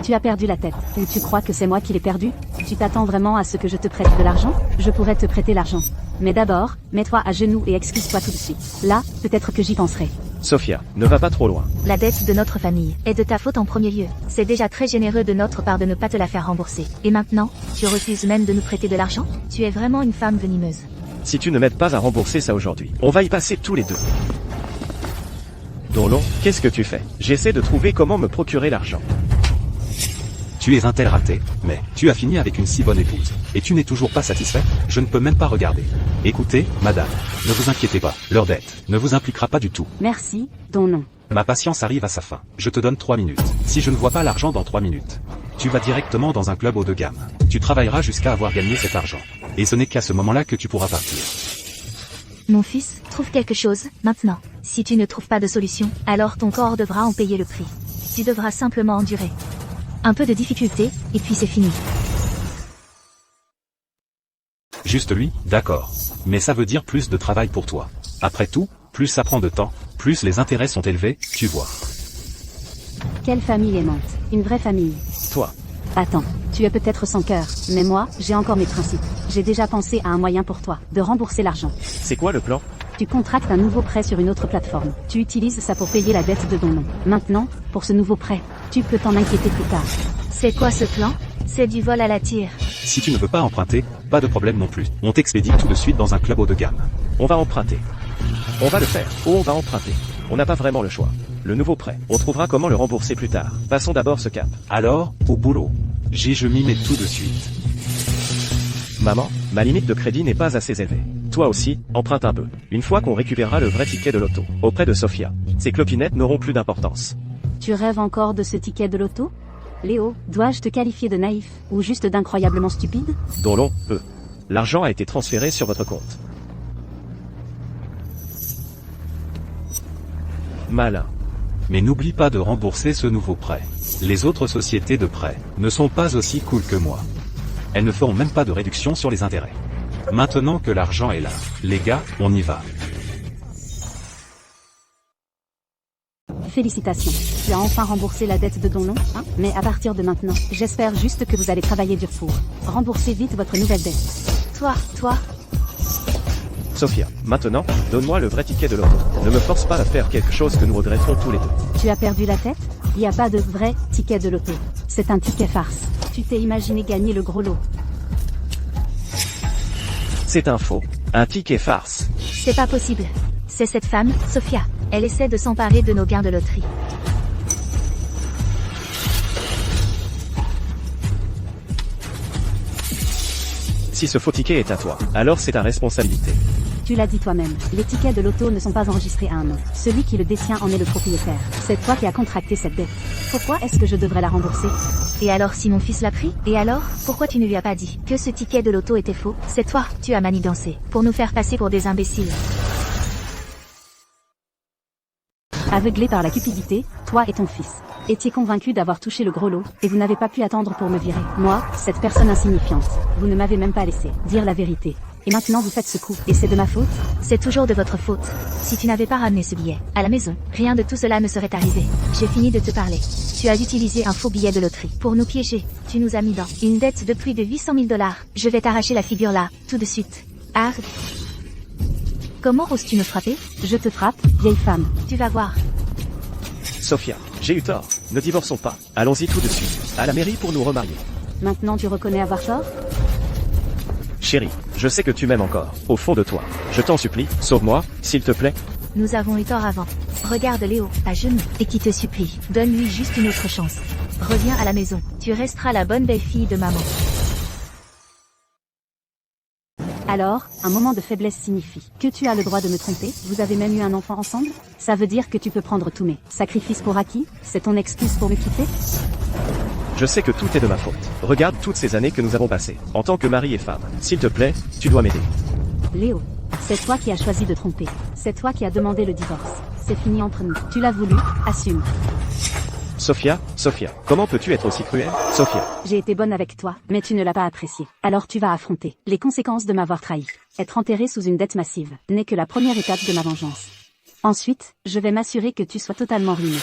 Tu as perdu la tête. Ou tu crois que c'est moi qui l'ai perdu? Tu t'attends vraiment à ce que je te prête de l'argent? Je pourrais te prêter l'argent. Mais d'abord, mets-toi à genoux et excuse-toi tout de suite. Là, peut-être que j'y penserai. Sophia, ne va pas trop loin. La dette de notre famille est de ta faute en premier lieu. C'est déjà très généreux de notre part de ne pas te la faire rembourser. Et maintenant, tu refuses même de nous prêter de l'argent? Tu es vraiment une femme venimeuse. Si tu ne m'aides pas à rembourser ça aujourd'hui, on va y passer tous les deux. Donlon, qu'est-ce que tu fais? J'essaie de trouver comment me procurer l'argent. Tu es un tel raté, mais tu as fini avec une si bonne épouse. Et tu n'es toujours pas satisfait? Je ne peux même pas regarder. Écoutez, madame, ne vous inquiétez pas, leur dette ne vous impliquera pas du tout. Merci, ton nom. Ma patience arrive à sa fin. Je te donne 3 minutes. Si je ne vois pas l'argent dans 3 minutes, tu vas directement dans un club haut de gamme. Tu travailleras jusqu'à avoir gagné cet argent. Et ce n'est qu'à ce moment-là que tu pourras partir. Mon fils, trouve quelque chose, maintenant. Si tu ne trouves pas de solution, alors ton corps devra en payer le prix. Tu devras simplement endurer. Un peu de difficulté, et puis c'est fini. Juste lui, d'accord. Mais ça veut dire plus de travail pour toi. Après tout, plus ça prend de temps, plus les intérêts sont élevés, tu vois. Quelle famille aimante. Une vraie famille. Toi. Attends, tu es peut-être sans cœur, mais moi, j'ai encore mes principes. J'ai déjà pensé à un moyen pour toi, de rembourser l'argent. C'est quoi le plan? Tu contractes un nouveau prêt sur une autre plateforme. Tu utilises ça pour payer la dette de ton nom. Maintenant, pour ce nouveau prêt, tu peux t'en inquiéter plus tard. C'est quoi ce plan? C'est du vol à la tire. Si tu ne veux pas emprunter, pas de problème non plus. On t'expédie tout de suite dans un club haut de gamme. On va emprunter. On va le faire. Oh, on va emprunter. On n'a pas vraiment le choix. Le nouveau prêt, on trouvera comment le rembourser plus tard. Passons d'abord ce cap. Alors, au boulot. Je m'y mets tout de suite. Maman, ma limite de crédit n'est pas assez élevée. Toi aussi, emprunte un peu. Une fois qu'on récupérera le vrai ticket de loto, auprès de Sophia, ces clopinettes n'auront plus d'importance. Tu rêves encore de ce ticket de loto? Léo, dois-je te qualifier de naïf, ou juste d'incroyablement stupide? Donlon, l'argent a été transféré sur votre compte. Malin. Mais n'oublie pas de rembourser ce nouveau prêt. Les autres sociétés de prêt ne sont pas aussi cool que moi. Elles ne feront même pas de réduction sur les intérêts. Maintenant que l'argent est là, les gars, on y va. Félicitations. Tu as enfin remboursé la dette de ton nom, hein? Mais à partir de maintenant, j'espère juste que vous allez travailler dur pour rembourser vite votre nouvelle dette. Toi. Sophia, maintenant, donne-moi le vrai ticket de loto. Ne me force pas à faire quelque chose que nous regretterons tous les deux. Tu as perdu la tête? Il n'y a pas de vrai ticket de loto. C'est un ticket farce. Tu t'es imaginé gagner le gros lot. C'est un faux. Un ticket farce. C'est pas possible. C'est cette femme, Sophia. Elle essaie de s'emparer de nos gains de loterie. Si ce faux ticket est à toi, alors c'est ta responsabilité. Tu l'as dit toi-même, les tickets de loto ne sont pas enregistrés à un nom. Celui qui le détient en est le propriétaire. C'est toi qui as contracté cette dette. Pourquoi est-ce que je devrais la rembourser? Et alors si mon fils l'a pris? Et alors, pourquoi tu ne lui as pas dit que ce ticket de loto était faux? C'est toi, tu as manigancé, pour nous faire passer pour des imbéciles. Aveuglé par la cupidité, toi et ton fils étiez convaincus d'avoir touché le gros lot, et vous n'avez pas pu attendre pour me virer. Moi, cette personne insignifiante, vous ne m'avez même pas laissé dire la vérité. Et maintenant vous faites ce coup, et c'est de ma faute? C'est toujours de votre faute. Si tu n'avais pas ramené ce billet à la maison, rien de tout cela ne serait arrivé. J'ai fini de te parler. Tu as utilisé un faux billet de loterie pour nous piéger. Tu nous as mis dans une dette de plus de 800 000 $. Je vais t'arracher la figure là, tout de suite. Ah. Comment oses-tu me frapper? Je te frappe, vieille femme. Tu vas voir. Sophia, j'ai eu tort. Ne divorçons pas. Allons-y tout de suite. À la mairie pour nous remarier. Maintenant tu reconnais avoir tort? Chérie, je sais que tu m'aimes encore. Au fond de toi. Je t'en supplie, sauve-moi, s'il te plaît. Nous avons eu tort avant. Regarde Léo, à genoux, et qui te supplie. Donne-lui juste une autre chance. Reviens à la maison. Tu resteras la bonne belle-fille de maman. Alors, un moment de faiblesse signifie que tu as le droit de me tromper? Vous avez même eu un enfant ensemble? Ça veut dire que tu peux prendre tous mes sacrifices pour acquis? C'est ton excuse pour me quitter? Je sais que tout est de ma faute. Regarde toutes ces années que nous avons passées, en tant que mari et femme. S'il te plaît, tu dois m'aider. Léo, c'est toi qui as choisi de tromper. C'est toi qui as demandé le divorce. C'est fini entre nous. Tu l'as voulu, assume. Sophia, comment peux-tu être aussi cruelle? Sophia. J'ai été bonne avec toi, mais tu ne l'as pas apprécié. Alors tu vas affronter les conséquences de m'avoir trahi. Être enterré sous une dette massive n'est que la première étape de ma vengeance. Ensuite, je vais m'assurer que tu sois totalement ruiné.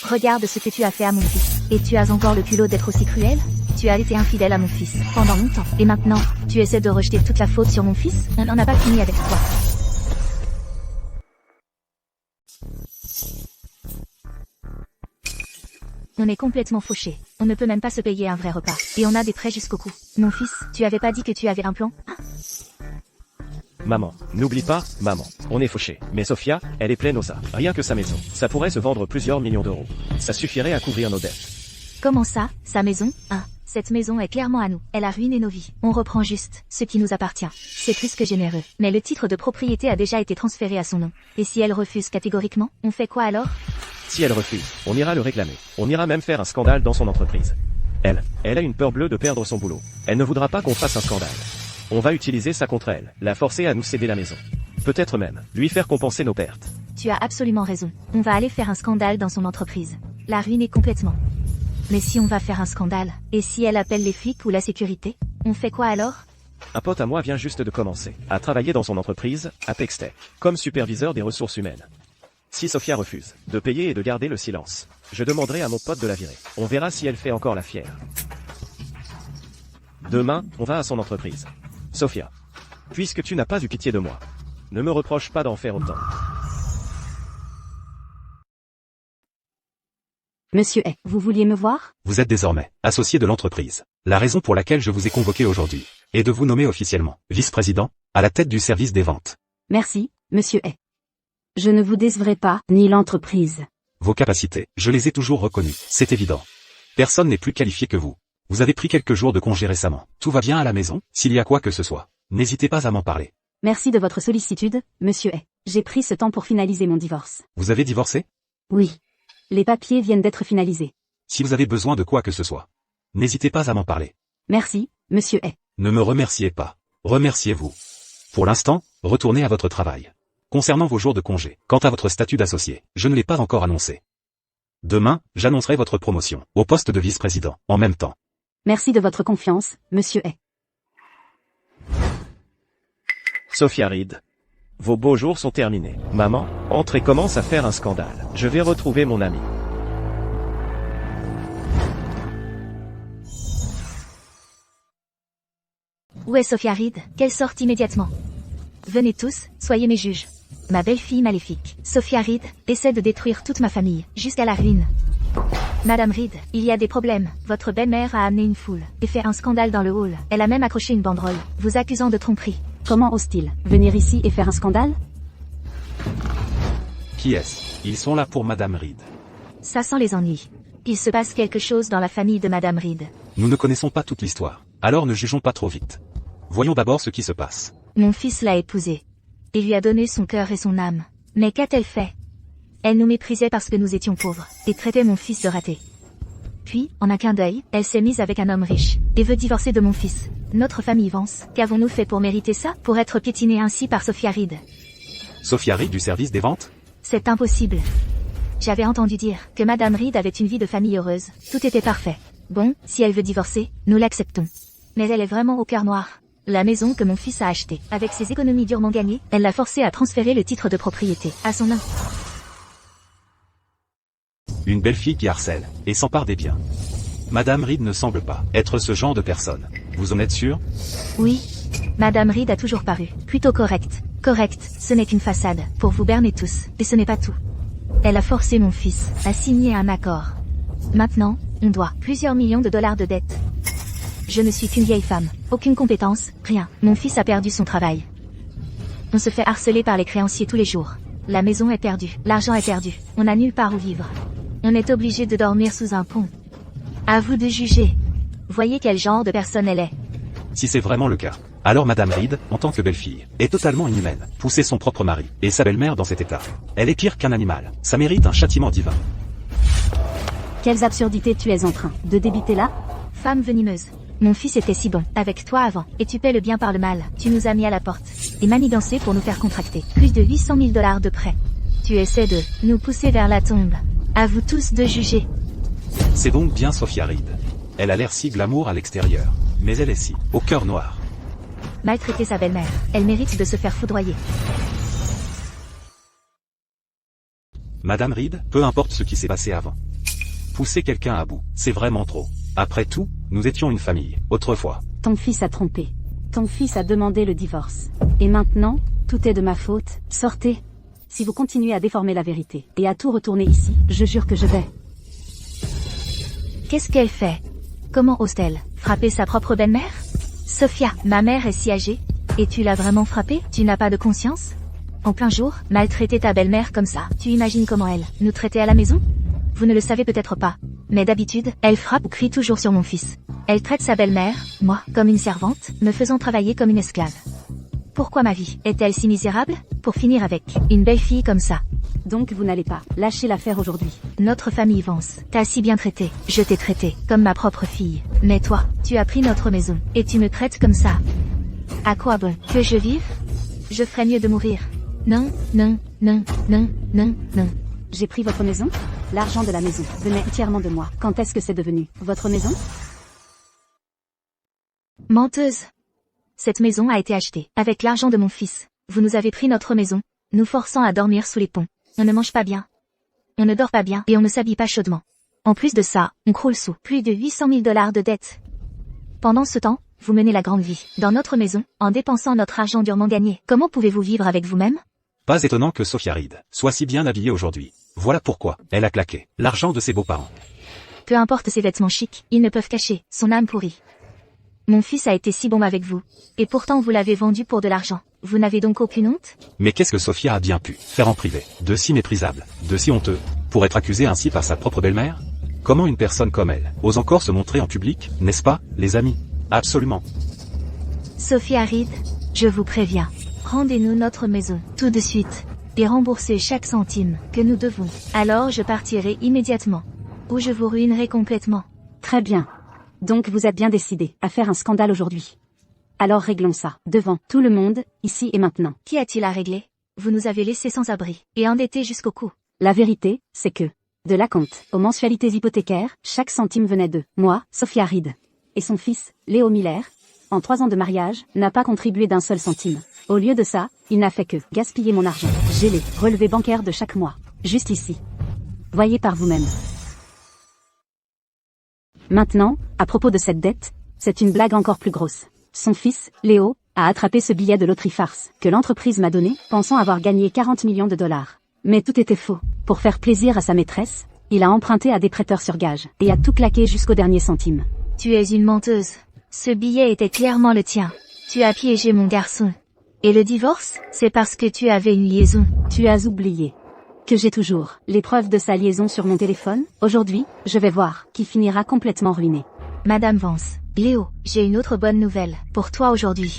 Regarde ce que tu as fait à mon fils. Et tu as encore le culot d'être aussi cruel? Tu as été infidèle à mon fils pendant longtemps. Et maintenant, tu essaies de rejeter toute la faute sur mon fils? On n'en a pas fini avec toi. On est complètement fauché. On ne peut même pas se payer un vrai repas. Et on a des prêts jusqu'au cou. Mon fils, tu avais pas dit que tu avais un plan? Maman, n'oublie pas, maman, on est fauché. Mais Sophia, elle est pleine aux as. Rien que sa maison, ça pourrait se vendre plusieurs millions d'euros. Ça suffirait à couvrir nos dettes. Comment ça, sa maison? Ah, cette maison est clairement à nous. Elle a ruiné nos vies. On reprend juste ce qui nous appartient. C'est plus que généreux. Mais le titre de propriété a déjà été transféré à son nom. Et si elle refuse catégoriquement, on fait quoi alors? Si elle refuse, on ira le réclamer. On ira même faire un scandale dans son entreprise. Elle a une peur bleue de perdre son boulot. Elle ne voudra pas qu'on fasse un scandale. On va utiliser ça contre elle, la forcer à nous céder la maison. Peut-être même, lui faire compenser nos pertes. Tu as absolument raison. On va aller faire un scandale dans son entreprise. La ruiner complètement. Mais si on va faire un scandale, et si elle appelle les flics ou la sécurité, on fait quoi alors? Un pote à moi vient juste de commencer à travailler dans son entreprise, Apex Tech, comme superviseur des ressources humaines. Si Sophia refuse de payer et de garder le silence, je demanderai à mon pote de la virer. On verra si elle fait encore la fière. Demain, on va à son entreprise. Sophia, puisque tu n'as pas eu pitié de moi, ne me reproche pas d'en faire autant. Monsieur Hay, vous vouliez me voir? Vous êtes désormais associé de l'entreprise. La raison pour laquelle je vous ai convoqué aujourd'hui est de vous nommer officiellement vice-président à la tête du service des ventes. Merci, monsieur Hay. Je ne vous décevrai pas, ni l'entreprise. Vos capacités, je les ai toujours reconnues, c'est évident. Personne n'est plus qualifié que vous. Vous avez pris quelques jours de congé récemment. Tout va bien à la maison? S'il y a quoi que ce soit, n'hésitez pas à m'en parler. Merci de votre sollicitude, monsieur Hay. J'ai pris ce temps pour finaliser mon divorce. Vous avez divorcé? Oui. Les papiers viennent d'être finalisés. Si vous avez besoin de quoi que ce soit, n'hésitez pas à m'en parler. Merci, monsieur Hay. Ne me remerciez pas. Remerciez-vous. Pour l'instant, retournez à votre travail. Concernant vos jours de congé, quant à votre statut d'associé, je ne l'ai pas encore annoncé. Demain, j'annoncerai votre promotion au poste de vice-président, en même temps. Merci de votre confiance, monsieur Hay. Sophia Reed. Vos beaux jours sont terminés. Maman, entre et commence à faire un scandale. Je vais retrouver mon ami. Où est Sophia Reed? Qu'elle sorte immédiatement. Venez tous, soyez mes juges. Ma belle-fille maléfique, Sophia Reed, essaie de détruire toute ma famille, jusqu'à la ruine. Madame Reed, il y a des problèmes. Votre belle-mère a amené une foule et fait un scandale dans le hall. Elle a même accroché une banderole, vous accusant de tromperie. Comment ose-t-il venir ici et faire un scandale? Qui est-ce? Ils sont là pour Madame Reed. Ça sent les ennuis. Il se passe quelque chose dans la famille de Madame Reed. Nous ne connaissons pas toute l'histoire, alors ne jugeons pas trop vite. Voyons d'abord ce qui se passe. Mon fils l'a épousée. Il lui a donné son cœur et son âme. Mais qu'a-t-elle fait? Elle nous méprisait parce que nous étions pauvres, et traitait mon fils de raté. Puis, en un clin d'œil, elle s'est mise avec un homme riche, et veut divorcer de mon fils. Notre famille Vance. Qu'avons-nous fait pour mériter ça? Pour être piétinés ainsi par Sophia Reed? Sophia Reed du service des ventes? C'est impossible. J'avais entendu dire que Madame Reed avait une vie de famille heureuse. Tout était parfait. Bon, si elle veut divorcer, nous l'acceptons. Mais elle est vraiment au cœur noir. La maison que mon fils a achetée, avec ses économies durement gagnées, elle l'a forcé à transférer le titre de propriété à son nom. Une belle fille qui harcèle, et s'empare des biens. Madame Reed ne semble pas être ce genre de personne. Vous en êtes sûr? Oui. Madame Reed a toujours paru plutôt correcte. Correcte, ce n'est qu'une façade, pour vous berner tous, et ce n'est pas tout. Elle a forcé mon fils à signer un accord. Maintenant, on doit plusieurs millions de dollars de dettes. Je ne suis qu'une vieille femme, aucune compétence, rien. Mon fils a perdu son travail. On se fait harceler par les créanciers tous les jours. La maison est perdue, l'argent est perdu, on n'a nulle part où vivre. On est obligé de dormir sous un pont. À vous de juger. Voyez quel genre de personne elle est. Si c'est vraiment le cas, alors Madame Reed, en tant que belle-fille, est totalement inhumaine. Pousser son propre mari, et sa belle-mère dans cet état. Elle est pire qu'un animal. Ça mérite un châtiment divin. Quelles absurdités tu es en train de débiter là? Femme venimeuse. Mon fils était si bon avec toi avant, et tu paies le bien par le mal. Tu nous as mis à la porte, et manigancé pour nous faire contracter plus de 800 000 dollars de prêts. Tu essaies de nous pousser vers la tombe. À vous tous de juger. C'est donc bien Sophia Reed. Elle a l'air si glamour à l'extérieur, mais elle est si, au cœur noir. Maltraiter sa belle-mère, elle mérite de se faire foudroyer. Madame Reed, peu importe ce qui s'est passé avant. Pousser quelqu'un à bout, c'est vraiment trop. Après tout, nous étions une famille, autrefois. Ton fils a trompé. Ton fils a demandé le divorce. Et maintenant, tout est de ma faute. Sortez. Si vous continuez à déformer la vérité, et à tout retourner ici, je jure que je vais. Qu'est-ce qu'elle fait? Comment ose-t-elle frapper sa propre belle-mère? Sophia, ma mère est si âgée. Et tu l'as vraiment frappée? Tu n'as pas de conscience? En plein jour, maltraiter ta belle-mère comme ça, tu imagines comment elle nous traitait à la maison? Vous ne le savez peut-être pas. Mais d'habitude, elle frappe ou crie toujours sur mon fils. Elle traite sa belle-mère, moi, comme une servante, me faisant travailler comme une esclave. Pourquoi ma vie est-elle si misérable? Pour finir avec une belle fille comme ça. Donc vous n'allez pas lâcher l'affaire aujourd'hui. Notre famille Vance t'a si bien traité. Je t'ai traité comme ma propre fille. Mais toi, tu as pris notre maison, et tu me traites comme ça. À quoi bon que je vive? Je ferais mieux de mourir. Non, non, non, non, non, non. J'ai pris votre maison? L'argent de la maison venait entièrement de moi. Quand est-ce que c'est devenu votre maison? Menteuse. Cette maison a été achetée avec l'argent de mon fils. Vous nous avez pris notre maison, nous forçant à dormir sous les ponts. On ne mange pas bien. On ne dort pas bien et on ne s'habille pas chaudement. En plus de ça, on croule sous plus de 800 000 dollars de dettes. Pendant ce temps, vous menez la grande vie dans notre maison, en dépensant notre argent durement gagné. Comment pouvez-vous vivre avec vous-même? Pas étonnant que Sophia Reed soit si bien habillée aujourd'hui. Voilà pourquoi elle a claqué l'argent de ses beaux-parents. Peu importe ses vêtements chics, ils ne peuvent cacher son âme pourrie. Mon fils a été si bon avec vous. Et pourtant vous l'avez vendu pour de l'argent. Vous n'avez donc aucune honte? Mais qu'est-ce que Sophia a bien pu faire en privé, de si méprisable, de si honteux, pour être accusée ainsi par sa propre belle-mère? Comment une personne comme elle ose encore se montrer en public, n'est-ce pas, les amis? Absolument. Sophia Reed, je vous préviens. Rendez-nous notre maison, tout de suite. Et remboursez chaque centime que nous devons. Alors je partirai immédiatement. Ou je vous ruinerai complètement. Très bien. Donc vous êtes bien décidé à faire un scandale aujourd'hui. Alors réglons ça, devant tout le monde, ici et maintenant. Qu'y a-t-il à régler? Vous nous avez laissés sans abri, et endettés jusqu'au cou. La vérité, c'est que, de l'acompte aux mensualités hypothécaires, chaque centime venait de moi, Sophia Reed. Et son fils, Léo Miller, en 3 ans de mariage, n'a pas contribué d'un seul centime. Au lieu de ça, il n'a fait que gaspiller mon argent. J'ai les relevés bancaires de chaque mois. Juste ici. Voyez par vous-même. Maintenant, à propos de cette dette, c'est une blague encore plus grosse. Son fils, Léo, a attrapé ce billet de loterie farce que l'entreprise m'a donné, pensant avoir gagné 40 millions de dollars. Mais tout était faux. Pour faire plaisir à sa maîtresse, il a emprunté à des prêteurs sur gage et a tout claqué jusqu'au dernier centime. Tu es une menteuse. Ce billet était clairement le tien. Tu as piégé mon garçon. Et le divorce, c'est parce que tu avais une liaison. Tu as oublié que j'ai toujours les preuves de sa liaison sur mon téléphone. Aujourd'hui, je vais voir qui finira complètement ruiné. Madame Vance, Léo, j'ai une autre bonne nouvelle pour toi aujourd'hui.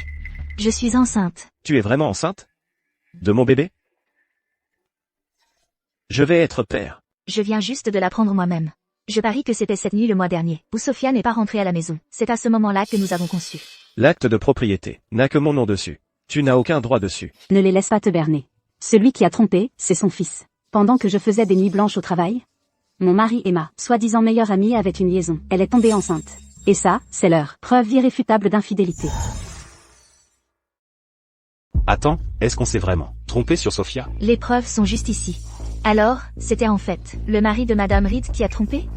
Je suis enceinte. Tu es vraiment enceinte? De mon bébé? Je vais être père. Je viens juste de l'apprendre moi-même. Je parie que c'était cette nuit le mois dernier, où Sophia n'est pas rentrée à la maison. C'est à ce moment-là que nous avons conçu. L'acte de propriété n'a que mon nom dessus. Tu n'as aucun droit dessus. Ne les laisse pas te berner. Celui qui a trompé, c'est son fils. Pendant que je faisais des nuits blanches au travail, mon mari et ma soi-disant meilleure amie avaient une liaison. Elle est tombée enceinte. Et ça, c'est leur preuve irréfutable d'infidélité. Attends, est-ce qu'on s'est vraiment trompé sur Sophia? Les preuves sont juste ici. Alors, c'était en fait le mari de Madame Reed qui a trompé?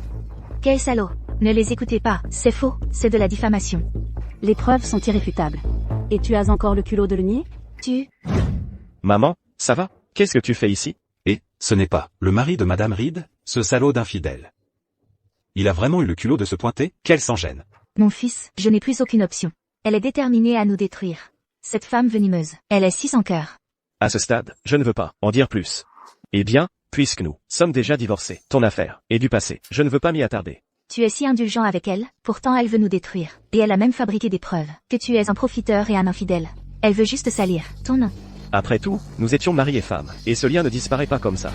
Quel salaud! Ne les écoutez pas, c'est faux, c'est de la diffamation. Les preuves sont irréfutables. Et tu as encore le culot de le nier? Maman, ça va? Qu'est-ce que tu fais ici? Et, ce n'est pas le mari de Madame Reed, ce salaud d'infidèle. Il a vraiment eu le culot de se pointer? Qu'elle s'en gêne. Mon fils, je n'ai plus aucune option. Elle est déterminée à nous détruire. Cette femme venimeuse, elle est si sans cœur. À ce stade, je ne veux pas en dire plus. Eh bien, puisque nous sommes déjà divorcés, ton affaire est du passé, je ne veux pas m'y attarder. Tu es si indulgent avec elle, pourtant elle veut nous détruire. Et elle a même fabriqué des preuves que tu es un profiteur et un infidèle. Elle veut juste salir ton nom. Après tout, nous étions mari et femme, et ce lien ne disparaît pas comme ça.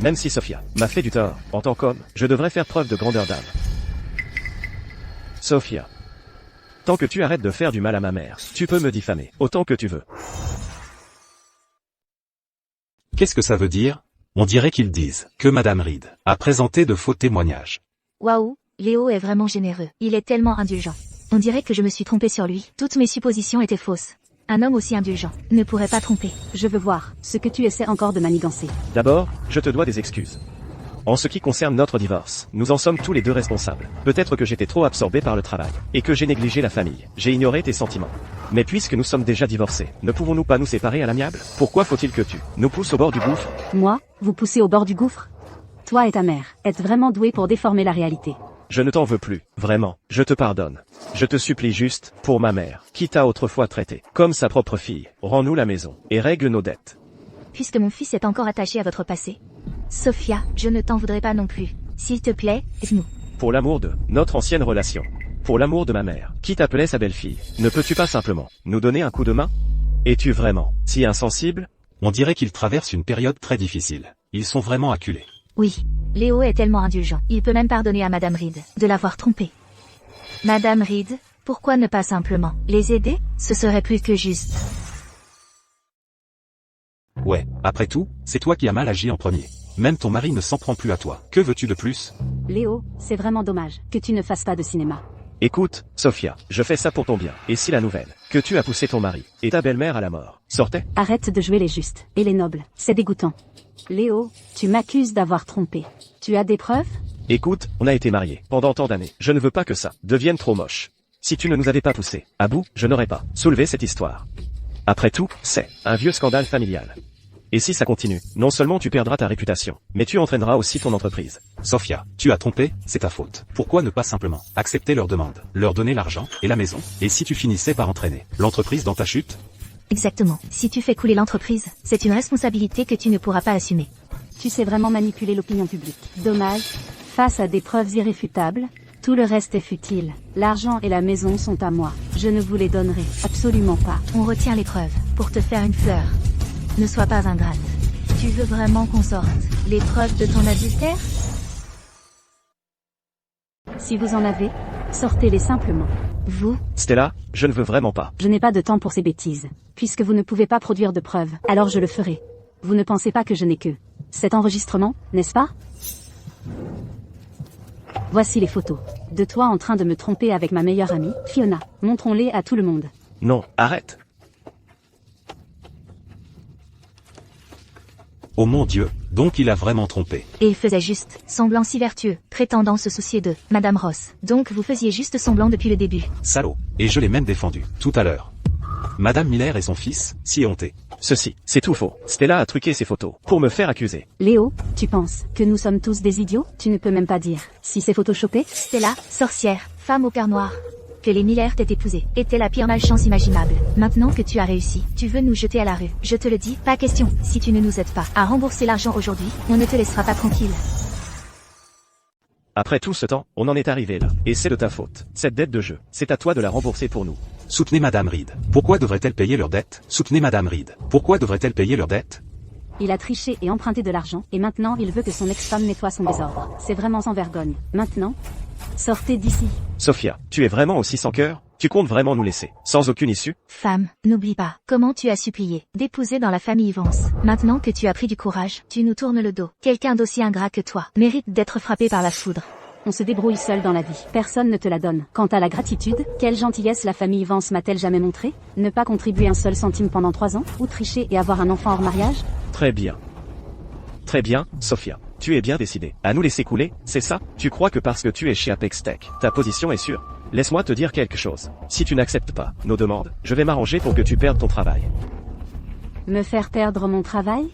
Même si Sophia m'a fait du tort, en tant qu'homme, je devrais faire preuve de grandeur d'âme. Sophia, tant que tu arrêtes de faire du mal à ma mère, tu peux me diffamer, autant que tu veux. Qu'est-ce que ça veut dire? On dirait qu'ils disent que Madame Reed a présenté de faux témoignages. Waouh, Léo est vraiment généreux. Il est tellement indulgent. On dirait que je me suis trompée sur lui. Toutes mes suppositions étaient fausses. Un homme aussi indulgent ne pourrait pas tromper. Je veux voir ce que tu essaies encore de manigancer. D'abord, je te dois des excuses. En ce qui concerne notre divorce, nous en sommes tous les deux responsables. Peut-être que j'étais trop absorbé par le travail, et que j'ai négligé la famille. J'ai ignoré tes sentiments. Mais puisque nous sommes déjà divorcés, ne pouvons-nous pas nous séparer à l'amiable? Pourquoi faut-il que tu nous pousses au bord du gouffre? Moi, vous poussez au bord du gouffre? Toi et ta mère êtes vraiment doués pour déformer la réalité. Je ne t'en veux plus, vraiment, je te pardonne. Je te supplie juste, pour ma mère, qui t'a autrefois traité comme sa propre fille, rends-nous la maison, et règle nos dettes. Puisque mon fils est encore attaché à votre passé, Sophia, je ne t'en voudrais pas non plus. S'il te plaît, aide-nous. Pour l'amour de notre ancienne relation, pour l'amour de ma mère, qui t'appelait sa belle-fille, ne peux-tu pas simplement nous donner un coup de main? Es-tu vraiment si insensible? On dirait qu'ils traversent une période très difficile. Ils sont vraiment acculés. Oui, Léo est tellement indulgent. Il peut même pardonner à Madame Reed de l'avoir trompé. Madame Reed, pourquoi ne pas simplement les aider? Ce serait plus que juste. Ouais, après tout, c'est toi qui as mal agi en premier. Même ton mari ne s'en prend plus à toi. Que veux-tu de plus? Léo, c'est vraiment dommage que tu ne fasses pas de cinéma. Écoute, Sophia, je fais ça pour ton bien. Et si la nouvelle, que tu as poussé ton mari, et ta belle-mère à la mort, sortait? Arrête de jouer les justes et les nobles, c'est dégoûtant. Léo, tu m'accuses d'avoir trompé. Tu as des preuves? Écoute, on a été mariés pendant tant d'années. Je ne veux pas que ça devienne trop moche. Si tu ne nous avais pas poussés à bout, je n'aurais pas soulevé cette histoire. Après tout, c'est un vieux scandale familial. Et si ça continue, non seulement tu perdras ta réputation, mais tu entraîneras aussi ton entreprise. Sophia, tu as trompé, c'est ta faute. Pourquoi ne pas simplement accepter leur demande, leur donner l'argent et la maison? Et si tu finissais par entraîner l'entreprise dans ta chute? Exactement. Si tu fais couler l'entreprise, c'est une responsabilité que tu ne pourras pas assumer. Tu sais vraiment manipuler l'opinion publique. Dommage. Face à des preuves irréfutables, tout le reste est futile. L'argent et la maison sont à moi. Je ne vous les donnerai absolument pas. On retient les preuves pour te faire une fleur. Ne sois pas ingrate. Tu veux vraiment qu'on sorte les preuves de ton adultère? Si vous en avez, sortez-les simplement. Vous? Stella, je ne veux vraiment pas. Je n'ai pas de temps pour ces bêtises. Puisque vous ne pouvez pas produire de preuves, alors je le ferai. Vous ne pensez pas que je n'ai que cet enregistrement, n'est-ce pas? Voici les photos de toi en train de me tromper avec ma meilleure amie, Fiona. Montrons-les à tout le monde. Non, arrête. Oh mon Dieu, donc il a vraiment trompé. Et il faisait juste semblant si vertueux, prétendant se soucier de Madame Ross. Donc vous faisiez juste semblant depuis le début. Salaud. Et je l'ai même défendu, tout à l'heure. Madame Miller et son fils, si éhontés. Ceci, c'est tout faux. Stella a truqué ses photos pour me faire accuser. Léo, tu penses que nous sommes tous des idiots? Tu ne peux même pas dire si c'est photoshopé? Stella, sorcière, femme au cœur noir. Que les Miller t'aient épousé était la pire malchance imaginable. Maintenant que tu as réussi, tu veux nous jeter à la rue. Je te le dis, pas question. Si tu ne nous aides pas à rembourser l'argent aujourd'hui, on ne te laissera pas tranquille. Après tout ce temps, on en est arrivé là. Et c'est de ta faute. Cette dette de jeu, c'est à toi de la rembourser pour nous. Soutenez Madame Reed. Pourquoi devrait-elle payer leurs dettes? Soutenez Madame Reed. Pourquoi devrait-elle payer leurs dettes? Il a triché et emprunté de l'argent, et maintenant il veut que son ex-femme nettoie son désordre. C'est vraiment sans vergogne. Maintenant, sortez d'ici. Sophia, tu es vraiment aussi sans cœur? Tu comptes vraiment nous laisser, sans aucune issue? Femme, n'oublie pas comment tu as supplié d'épouser dans la famille Vance. Maintenant que tu as pris du courage, tu nous tournes le dos. Quelqu'un d'aussi ingrat que toi mérite d'être frappé par la foudre. On se débrouille seul dans la vie. Personne ne te la donne. Quant à la gratitude, quelle gentillesse la famille Vance m'a-t-elle jamais montré? Ne pas contribuer un seul centime pendant 3 ans, ou tricher et avoir un enfant hors mariage? Très bien. Très bien, Sophia. Tu es bien décidée à nous laisser couler, c'est ça? Tu crois que parce que tu es chez Apex Tech, ta position est sûre? Laisse-moi te dire quelque chose. Si tu n'acceptes pas nos demandes, je vais m'arranger pour que tu perdes ton travail. Me faire perdre mon travail?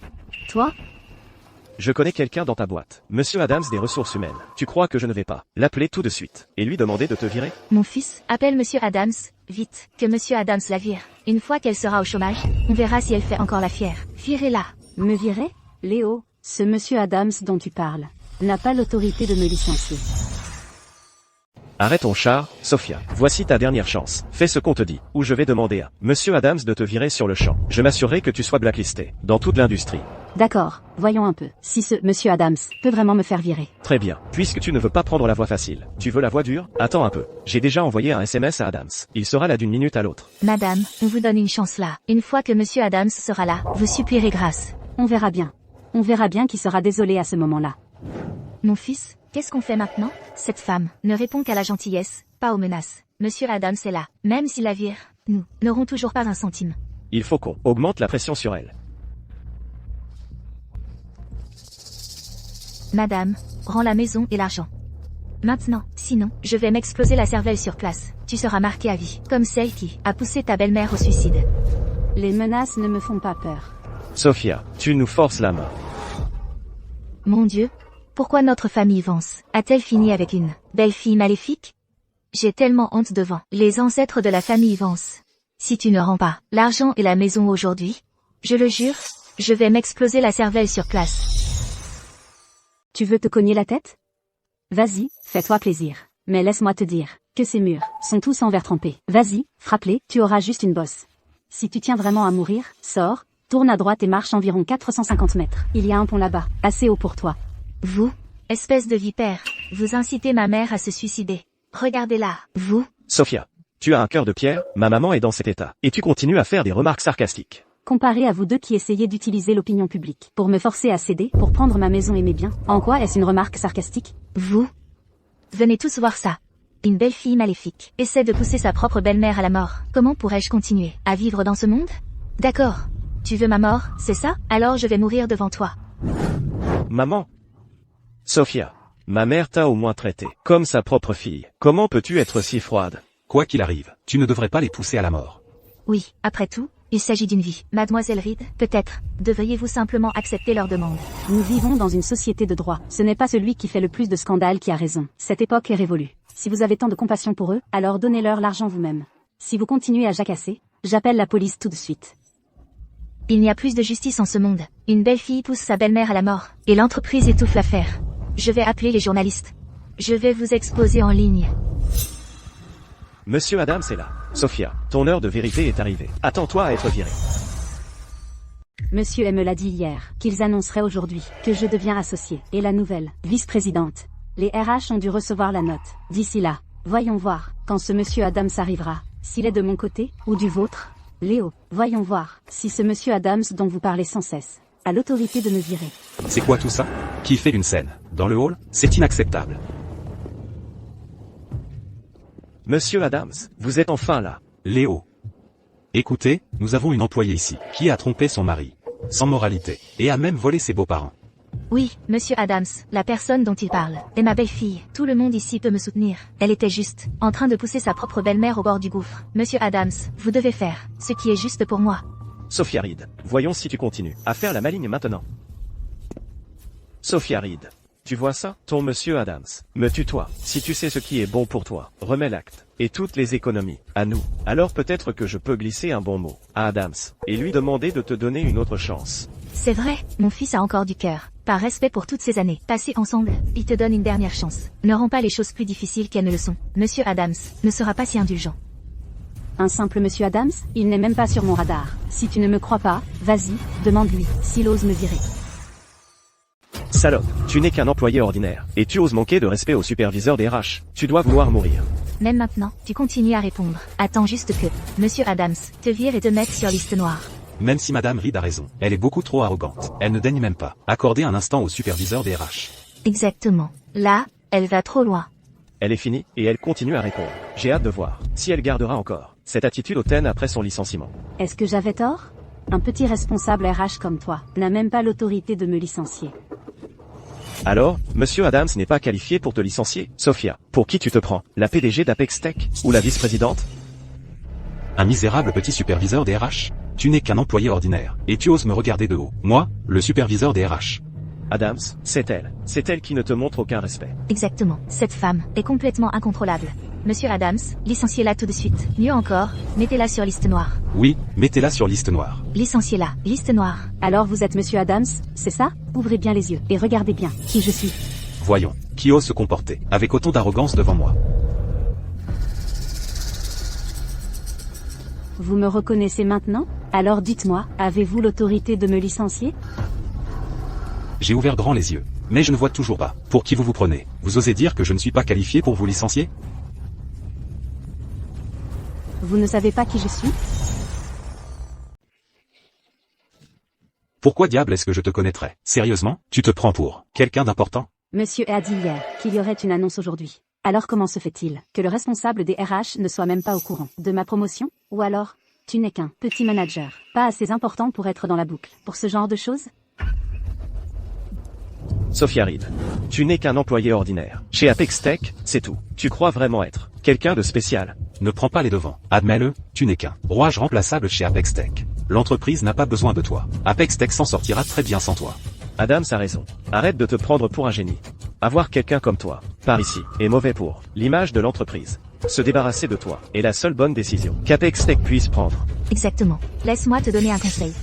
Toi? Je connais quelqu'un dans ta boîte. Monsieur Adams des ressources humaines. Tu crois que je ne vais pas l'appeler tout de suite et lui demander de te virer? Mon fils, appelle Monsieur Adams, vite, que Monsieur Adams la vire. Une fois qu'elle sera au chômage, on verra si elle fait encore la fière. Virez-la. Me virer? Léo, ce monsieur Adams dont tu parles n'a pas l'autorité de me licencier. Arrête ton char, Sophia. Voici ta dernière chance. Fais ce qu'on te dit, ou je vais demander à Monsieur Adams de te virer sur le champ. Je m'assurerai que tu sois blacklisté dans toute l'industrie. D'accord, voyons un peu. Si ce monsieur Adams peut vraiment me faire virer. Très bien. Puisque tu ne veux pas prendre la voie facile, tu veux la voie dure? Attends un peu. J'ai déjà envoyé un SMS à Adams. Il sera là d'une minute à l'autre. Madame, on vous donne une chance là. Une fois que Monsieur Adams sera là, vous supplierez grâce. On verra bien. On verra bien qui sera désolé à ce moment-là. Mon fils, qu'est-ce qu'on fait maintenant? Cette femme ne répond qu'à la gentillesse, pas aux menaces. Monsieur Adams est là. Même s'il la vire, nous n'aurons toujours pas un centime. Il faut qu'on augmente la pression sur elle. Madame, rends la maison et l'argent. Maintenant, sinon, je vais m'exploser la cervelle sur place. Tu seras marquée à vie, comme celle qui a poussé ta belle-mère au suicide. Les menaces ne me font pas peur. Sophia, tu nous forces la main. Mon Dieu, pourquoi notre famille Vance a-t-elle fini avec une belle-fille maléfique? J'ai tellement honte devant les ancêtres de la famille Vance. Si tu ne rends pas l'argent et la maison aujourd'hui, je le jure, je vais m'exploser la cervelle sur place. Tu veux te cogner la tête? Vas-y, fais-toi plaisir. Mais laisse-moi te dire que ces murs sont tous en verre trempé. Vas-y, frappe-les, tu auras juste une bosse. Si tu tiens vraiment à mourir, sors, tourne à droite et marche environ 450 mètres. Il y a un pont là-bas, assez haut pour toi. Vous, espèce de vipère, vous incitez ma mère à se suicider. Regardez-la, vous. Sophia, tu as un cœur de pierre, ma maman est dans cet état. Et tu continues à faire des remarques sarcastiques. Comparé à vous deux qui essayez d'utiliser l'opinion publique pour me forcer à céder, pour prendre ma maison et mes biens, en quoi est-ce une remarque sarcastique? Vous. Venez tous voir ça. Une belle fille maléfique essaie de pousser sa propre belle-mère à la mort. Comment pourrais-je continuer à vivre dans ce monde? D'accord. Tu veux ma mort, c'est ça? Alors je vais mourir devant toi. Maman. Sophia, ma mère t'a au moins traité comme sa propre fille. Comment peux-tu être si froide? Quoi qu'il arrive, tu ne devrais pas les pousser à la mort. Oui, après tout, il s'agit d'une vie. Mademoiselle Reed, peut-être, devriez-vous simplement accepter leur demande. Nous vivons dans une société de droit. Ce n'est pas celui qui fait le plus de scandales qui a raison. Cette époque est révolue. Si vous avez tant de compassion pour eux, alors donnez-leur l'argent vous-même. Si vous continuez à jacasser, j'appelle la police tout de suite. Il n'y a plus de justice en ce monde. Une belle fille pousse sa belle-mère à la mort, et l'entreprise étouffe l'affaire. Je vais appeler les journalistes. Je vais vous exposer en ligne. Monsieur Adams est là. Sophia, ton heure de vérité est arrivée. Attends-toi à être virée. Monsieur M me l'a dit hier, qu'ils annonceraient aujourd'hui que je deviens associée. Et la nouvelle vice-présidente. Les RH ont dû recevoir la note. D'ici là, voyons voir, quand ce monsieur Adams arrivera, s'il est de mon côté, ou du vôtre. Léo, voyons voir, si ce monsieur Adams dont vous parlez sans cesse a l'autorité de me virer. C'est quoi tout ça? Qui fait une scène? Dans le hall? C'est inacceptable. Monsieur Adams, vous êtes enfin là. Léo. Écoutez, nous avons une employée ici, qui a trompé son mari. Sans moralité. Et a même volé ses beaux-parents. Oui, Monsieur Adams, la personne dont il parle, est ma belle-fille. Tout le monde ici peut me soutenir. Elle était juste, en train de pousser sa propre belle-mère au bord du gouffre. Monsieur Adams, vous devez faire ce qui est juste pour moi. Sophia Reed, voyons si tu continues à faire la maligne maintenant. Sophia Reed, tu vois ça? Ton monsieur Adams me tutoie. Si tu sais ce qui est bon pour toi, remets l'acte. Et toutes les économies, à nous. Alors peut-être que je peux glisser un bon mot à Adams, et lui demander de te donner une autre chance. C'est vrai, mon fils a encore du cœur. Par respect pour toutes ces années passées ensemble, il te donne une dernière chance. Ne rends pas les choses plus difficiles qu'elles ne le sont. Monsieur Adams ne sera pas si indulgent. Un simple monsieur Adams, il n'est même pas sur mon radar. Si tu ne me crois pas, vas-y, demande-lui, s'il ose me virer. Salope, tu n'es qu'un employé ordinaire, et tu oses manquer de respect au superviseur des RH. Tu dois vouloir mourir. Même maintenant, tu continues à répondre. Attends juste que Monsieur Adams te vire et te mette sur liste noire. Même si Madame Reed a raison, elle est beaucoup trop arrogante. Elle ne daigne même pas accorder un instant au superviseur des RH. Exactement. Là, elle va trop loin. Elle est finie, et elle continue à répondre. J'ai hâte de voir si elle gardera encore cette attitude hautaine après son licenciement. Est-ce que j'avais tort? Un petit responsable RH comme toi n'a même pas l'autorité de me licencier. Alors, Monsieur Adams n'est pas qualifié pour te licencier. Sophia, pour qui tu te prends? La PDG d'Apex Tech? Ou la vice-présidente? Un misérable petit superviseur des RH? Tu n'es qu'un employé ordinaire, et tu oses me regarder de haut. Moi, le superviseur des RH. Adams, c'est elle. C'est elle qui ne te montre aucun respect. Exactement. Cette femme est complètement incontrôlable. Monsieur Adams, licenciez-la tout de suite. Mieux encore, mettez-la sur liste noire. Oui, mettez-la sur liste noire. Licenciez-la, liste noire. Alors vous êtes monsieur Adams, c'est ça? Ouvrez bien les yeux, et regardez bien qui je suis. Voyons, qui ose se comporter avec autant d'arrogance devant moi? Vous me reconnaissez maintenant? Alors dites-moi, avez-vous l'autorité de me licencier? J'ai ouvert grand les yeux, mais je ne vois toujours pas. Pour qui vous vous prenez? Vous osez dire que je ne suis pas qualifié pour vous licencier? Vous ne savez pas qui je suis? Pourquoi diable est-ce que je te connaîtrais? Sérieusement? Tu te prends pour quelqu'un d'important? Monsieur a dit hier qu'il y aurait une annonce aujourd'hui. Alors comment se fait-il que le responsable des RH ne soit même pas au courant de ma promotion? Ou alors, tu n'es qu'un petit manager, pas assez important pour être dans la boucle, pour ce genre de choses? Sophia Reed, tu n'es qu'un employé ordinaire. Chez Apex Tech, c'est tout. Tu crois vraiment être quelqu'un de spécial? Ne prends pas les devants. Admets-le, tu n'es qu'un rouage remplaçable chez Apex Tech. L'entreprise n'a pas besoin de toi. Apex Tech s'en sortira très bien sans toi. Adams a raison. Arrête de te prendre pour un génie. Avoir quelqu'un comme toi, par ici, est mauvais pour l'image de l'entreprise. Se débarrasser de toi est la seule bonne décision qu'Apex Tech puisse prendre. Exactement. Laisse-moi te donner un conseil.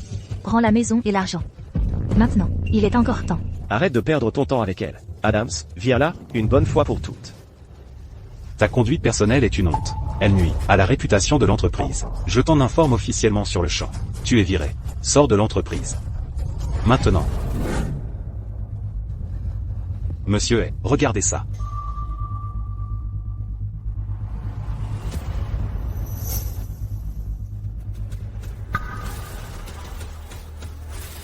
Rends la maison et l'argent. Maintenant, il est encore temps. Arrête de perdre ton temps avec elle. Adams, viens là, une bonne fois pour toutes. Ta conduite personnelle est une honte. Elle nuit à la réputation de l'entreprise. Je t'en informe officiellement sur le champ. Tu es viré. Sors de l'entreprise. Maintenant. Monsieur est, regardez ça.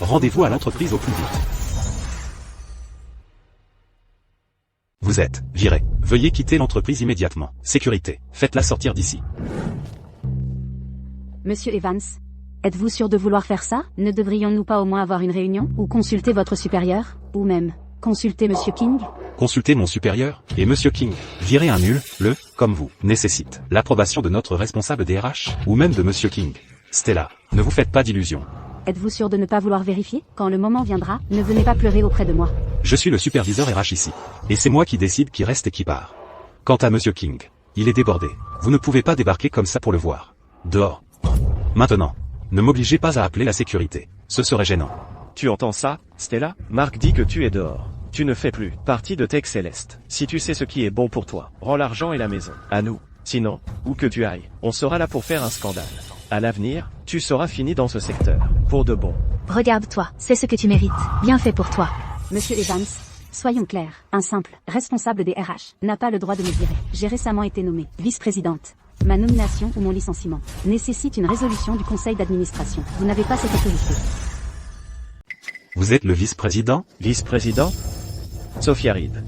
Rendez-vous à l'entreprise au plus vite. Vous êtes viré. Veuillez quitter l'entreprise immédiatement. Sécurité, faites-la sortir d'ici. Monsieur Evans, êtes-vous sûr de vouloir faire ça? Ne devrions-nous pas au moins avoir une réunion? Ou consulter votre supérieur? Ou même, consulter Monsieur King? Consultez mon supérieur, et Monsieur King. Virer un nul, comme vous, nécessite l'approbation de notre responsable des RH, ou même de Monsieur King. Stella, ne vous faites pas d'illusions. Êtes-vous sûr de ne pas vouloir vérifier? Quand le moment viendra, ne venez pas pleurer auprès de moi. Je suis le superviseur RH ici. Et c'est moi qui décide qui reste et qui part. Quant à Monsieur King, il est débordé. Vous ne pouvez pas débarquer comme ça pour le voir. Dehors. Maintenant. Ne m'obligez pas à appeler la sécurité. Ce serait gênant. Tu entends ça, Stella? Marc dit que tu es dehors. Tu ne fais plus partie de Tech Céleste. Si tu sais ce qui est bon pour toi, rends l'argent et la maison à nous. Sinon, où que tu ailles, on sera là pour faire un scandale. À l'avenir, tu seras fini dans ce secteur. Pour de bon. Regarde-toi, c'est ce que tu mérites. Bien fait pour toi. Monsieur Evans, soyons clairs, un simple responsable des RH n'a pas le droit de me virer. J'ai récemment été nommée vice-présidente. Ma nomination ou mon licenciement nécessite une résolution du conseil d'administration. Vous n'avez pas cette autorité. Vous êtes le vice-président? Vice-président? Sophia Reed.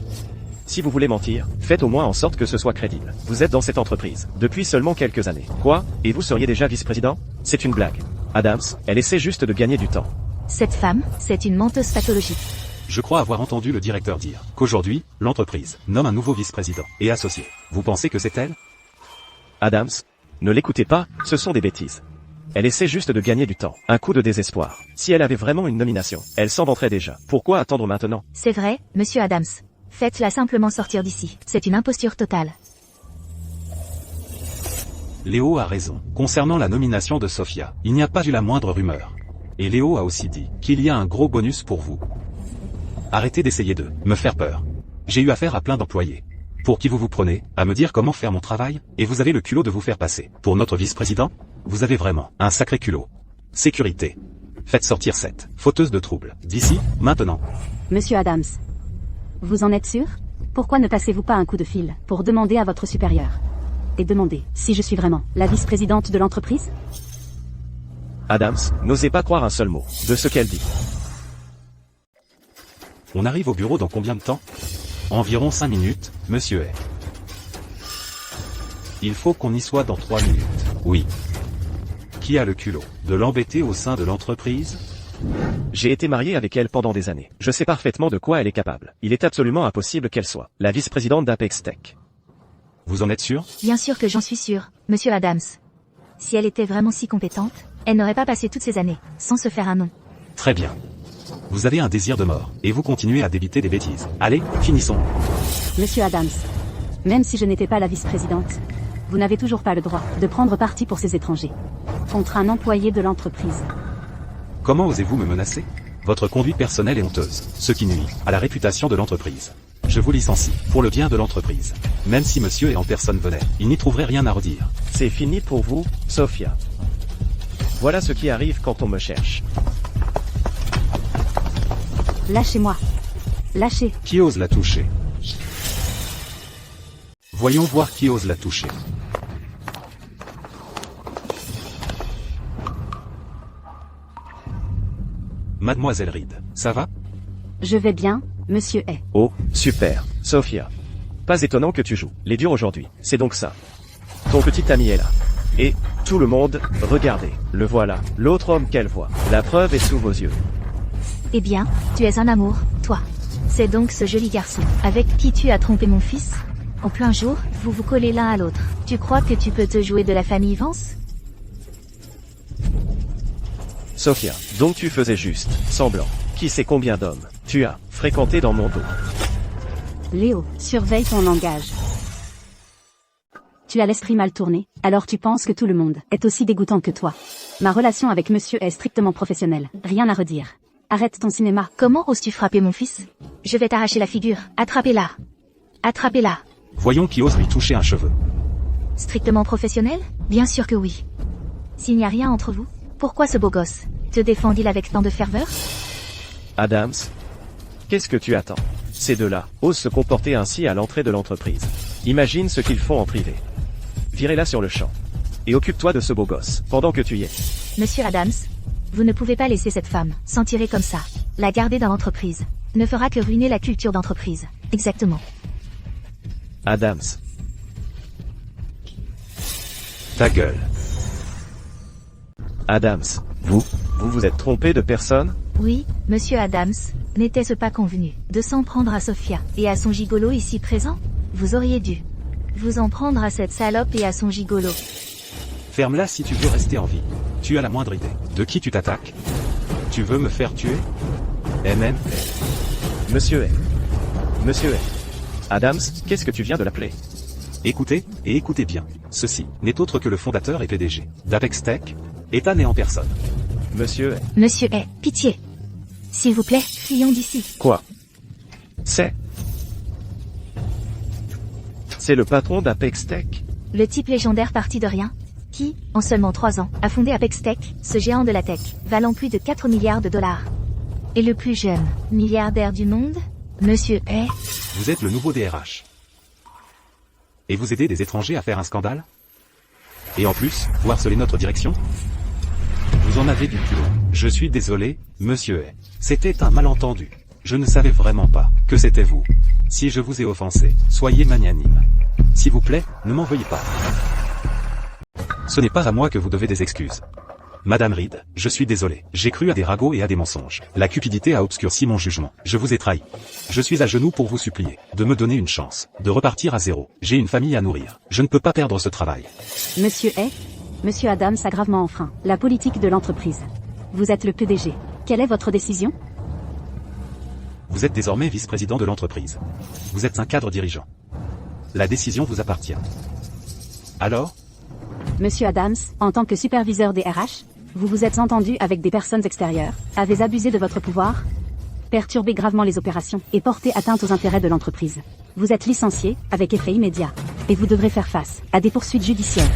Si vous voulez mentir, faites au moins en sorte que ce soit crédible. Vous êtes dans cette entreprise depuis seulement quelques années. Quoi? Et vous seriez déjà vice-président? C'est une blague. Adams, elle essaie juste de gagner du temps. Cette femme, c'est une menteuse pathologique. Je crois avoir entendu le directeur dire qu'aujourd'hui, l'entreprise nomme un nouveau vice-président et associé. Vous pensez que c'est elle? Adams, ne l'écoutez pas, ce sont des bêtises. Elle essaie juste de gagner du temps. Un coup de désespoir. Si elle avait vraiment une nomination, elle s'en vanterait déjà. Pourquoi attendre maintenant? C'est vrai, Monsieur Adams. Faites-la simplement sortir d'ici. C'est une imposture totale. Léo a raison. Concernant la nomination de Sophia, il n'y a pas eu la moindre rumeur. Et Léo a aussi dit qu'il y a un gros bonus pour vous. Arrêtez d'essayer de me faire peur. J'ai eu affaire à plein d'employés. Pour qui vous vous prenez, à me dire comment faire mon travail, et vous avez le culot de vous faire passer pour notre vice-président? Vous avez vraiment un sacré culot. Sécurité. Faites sortir cette fauteuse de troubles d'ici, maintenant. Monsieur Adams. Vous en êtes sûr? Pourquoi ne passez-vous pas un coup de fil pour demander à votre supérieur? Et demander si je suis vraiment la vice-présidente de l'entreprise? Adams, n'osez pas croire un seul mot de ce qu'elle dit. On arrive au bureau dans combien de temps? Environ 5 minutes, monsieur Hay. Il faut qu'on y soit dans 3 minutes. Oui. Qui a le culot de l'embêter au sein de l'entreprise? J'ai été marié avec elle pendant des années. Je sais parfaitement de quoi elle est capable. Il est absolument impossible qu'elle soit la vice-présidente d'Apex Tech. Vous en êtes sûr? Bien sûr que j'en suis sûr, monsieur Adams. Si elle était vraiment si compétente, elle n'aurait pas passé toutes ces années sans se faire un nom. Très bien. Vous avez un désir de mort, et vous continuez à débiter des bêtises. Allez, finissons. Monsieur Adams. Même si je n'étais pas la vice-présidente, vous n'avez toujours pas le droit de prendre parti pour ces étrangers. Contre un employé de l'entreprise. Comment osez-vous me menacer? Votre conduite personnelle est honteuse, ce qui nuit à la réputation de l'entreprise. Je vous licencie, pour le bien de l'entreprise. Même si monsieur et en personne venait, il n'y trouverait rien à redire. C'est fini pour vous, Sophia. Voilà ce qui arrive quand on me cherche. Lâchez-moi. Lâchez. Qui ose la toucher? Voyons voir qui ose la toucher. Mademoiselle Reed, ça va? Je vais bien, monsieur Hay. Oh, super, Sophia. Pas étonnant que tu joues les durs aujourd'hui, c'est donc ça. Ton petit ami est là. Et, tout le monde, regardez, le voilà, l'autre homme qu'elle voit. La preuve est sous vos yeux. Eh bien, tu es un amour, toi. C'est donc ce joli garçon, avec qui tu as trompé mon fils? En plein jour, vous vous collez l'un à l'autre. Tu crois que tu peux te jouer de la famille Vance? Sophia, donc tu faisais juste semblant. Qui sait combien d'hommes tu as fréquenté dans mon dos? Léo, surveille ton langage. Tu as l'esprit mal tourné, alors tu penses que tout le monde est aussi dégoûtant que toi. Ma relation avec monsieur est strictement professionnelle, rien à redire. Arrête ton cinéma. Comment oses-tu frapper mon fils? Je vais t'arracher la figure. Attrapez-la. Attrapez-la. Voyons qui ose lui toucher un cheveu. Strictement professionnel? Bien sûr que oui. S'il n'y a rien entre vous, pourquoi ce beau gosse te défend-il avec tant de ferveur? Adams, qu'est-ce que tu attends? Ces deux-là osent se comporter ainsi à l'entrée de l'entreprise. Imagine ce qu'ils font en privé. Virez-la sur le champ. Et occupe-toi de ce beau gosse, pendant que tu y es. Monsieur Adams, vous ne pouvez pas laisser cette femme s'en tirer comme ça. La garder dans l'entreprise ne fera que ruiner la culture d'entreprise. Exactement. Adams. Ta gueule. Adams, vous vous êtes trompé de personne? Oui, monsieur Adams, n'était-ce pas convenu de s'en prendre à Sophia et à son gigolo ici présent? Vous auriez dû vous en prendre à cette salope et à son gigolo. Ferme-la si tu veux rester en vie. Tu as la moindre idée de qui tu t'attaques? Tu veux me faire tuer? MM. Monsieur Hay. Monsieur Hay. Adams, qu'est-ce que tu viens de l'appeler? Écoutez, et écoutez bien. Ceci n'est autre que le fondateur et PDG d'Apex Tech, Ethan et en personne. Monsieur Hay. Monsieur Hay, pitié. S'il vous plaît, fuyons d'ici. Quoi? C'est le patron d'Apex Tech? Le type légendaire parti de rien, qui, en seulement 3 ans, a fondé Apex Tech, ce géant de la tech, valant plus de 4 milliards de dollars. Et le plus jeune milliardaire du monde, monsieur Hay. Vous êtes le nouveau DRH. Et vous aidez des étrangers à faire un scandale? Et en plus, vous harcelez notre direction? Vous en avez du culot. Je suis désolé, monsieur Hay. C'était un malentendu. Je ne savais vraiment pas que c'était vous. Si je vous ai offensé, soyez magnanime. S'il vous plaît, ne m'en veuillez pas. Ce n'est pas à moi que vous devez des excuses. Madame Reed, je suis désolé. J'ai cru à des ragots et à des mensonges. La cupidité a obscurci mon jugement. Je vous ai trahi. Je suis à genoux pour vous supplier de me donner une chance, de repartir à zéro. J'ai une famille à nourrir. Je ne peux pas perdre ce travail. Monsieur Hay, monsieur Adams a gravement enfreint la politique de l'entreprise. Vous êtes le PDG. Quelle est votre décision? Vous êtes désormais vice-président de l'entreprise. Vous êtes un cadre dirigeant. La décision vous appartient. Alors? Monsieur Adams, en tant que superviseur des RH, vous vous êtes entendu avec des personnes extérieures, avez abusé de votre pouvoir? perturber gravement les opérations et porter atteinte aux intérêts de l'entreprise. Vous êtes licencié, avec effet immédiat. Et vous devrez faire face à des poursuites judiciaires.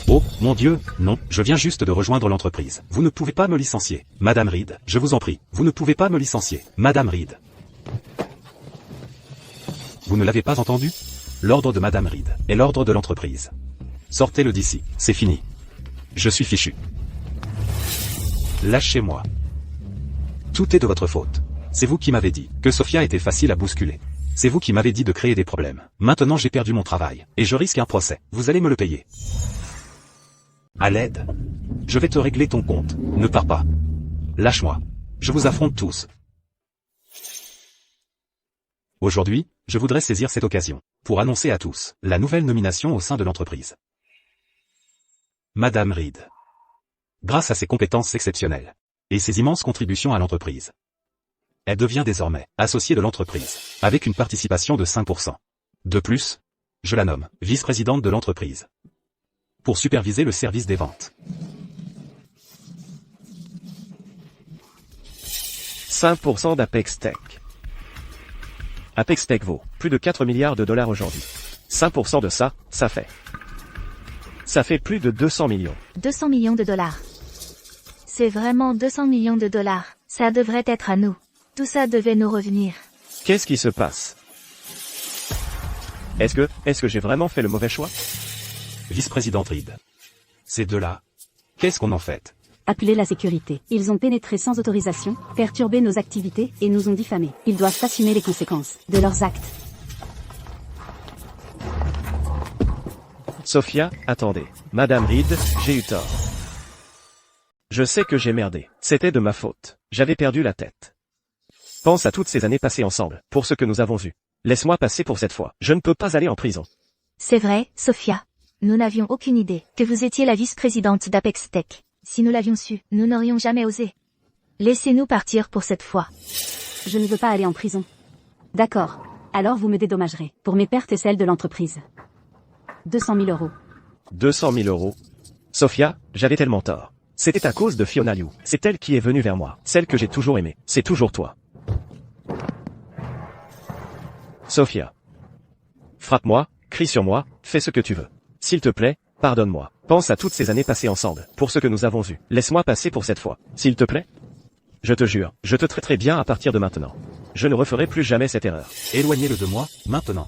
Oh, mon Dieu, non, je viens juste de rejoindre l'entreprise. Vous ne pouvez pas me licencier. Madame Reed, je vous en prie, vous ne pouvez pas me licencier. Madame Reed. Vous ne l'avez pas entendu? L'ordre de Madame Reed est l'ordre de l'entreprise. Sortez-le d'ici, c'est fini. Je suis fichu. Lâchez-moi. Tout est de votre faute. C'est vous qui m'avez dit que Sophia était facile à bousculer. C'est vous qui m'avez dit de créer des problèmes. Maintenant j'ai perdu mon travail, et je risque un procès. Vous allez me le payer. À l'aide. Je vais te régler ton compte. Ne pars pas. Lâche-moi. Je vous affronte tous. Aujourd'hui, je voudrais saisir cette occasion pour annoncer à tous la nouvelle nomination au sein de l'entreprise. Madame Reed. Grâce à ses compétences exceptionnelles et ses immenses contributions à l'entreprise, elle devient désormais associée de l'entreprise, avec une participation de 5%. De plus, je la nomme vice-présidente de l'entreprise, pour superviser le service des ventes. 5% d'Apex Tech. Apex Tech vaut plus de 4 milliards de dollars aujourd'hui. 5% de ça, ça fait plus de 200 millions. 200 millions de dollars. C'est vraiment 200 millions de dollars. Ça devrait être à nous. Tout ça devait nous revenir. Qu'est-ce qui se passe? Est-ce que j'ai vraiment fait le mauvais choix? Vice-présidente Reed. Ces deux-là, qu'est-ce qu'on en fait? Appelez la sécurité. Ils ont pénétré sans autorisation, perturbé nos activités et nous ont diffamés. Ils doivent assumer les conséquences de leurs actes. Sophia, attendez. Madame Reed, j'ai eu tort. Je sais que j'ai merdé. C'était de ma faute. J'avais perdu la tête. Pense à toutes ces années passées ensemble, pour ce que nous avons vu. Laisse-moi passer pour cette fois. Je ne peux pas aller en prison. C'est vrai, Sophia. Nous n'avions aucune idée que vous étiez la vice-présidente d'Apex Tech. Si nous l'avions su, nous n'aurions jamais osé. Laissez-nous partir pour cette fois. Je ne veux pas aller en prison. D'accord. Alors vous me dédommagerez pour mes pertes et celles de l'entreprise. 200 000 euros. 200 000 euros. Sophia, j'avais tellement tort. C'était à cause de Fiona Liu. C'est elle qui est venue vers moi. Celle que j'ai toujours aimée. C'est toujours toi. Sophia. Frappe-moi, crie sur moi, fais ce que tu veux. S'il te plaît, pardonne-moi. Pense à toutes ces années passées ensemble, pour ce que nous avons vu. Laisse-moi passer pour cette fois. S'il te plaît. Je te jure, je te traiterai bien à partir de maintenant. Je ne referai plus jamais cette erreur. Éloignez-le de moi, maintenant.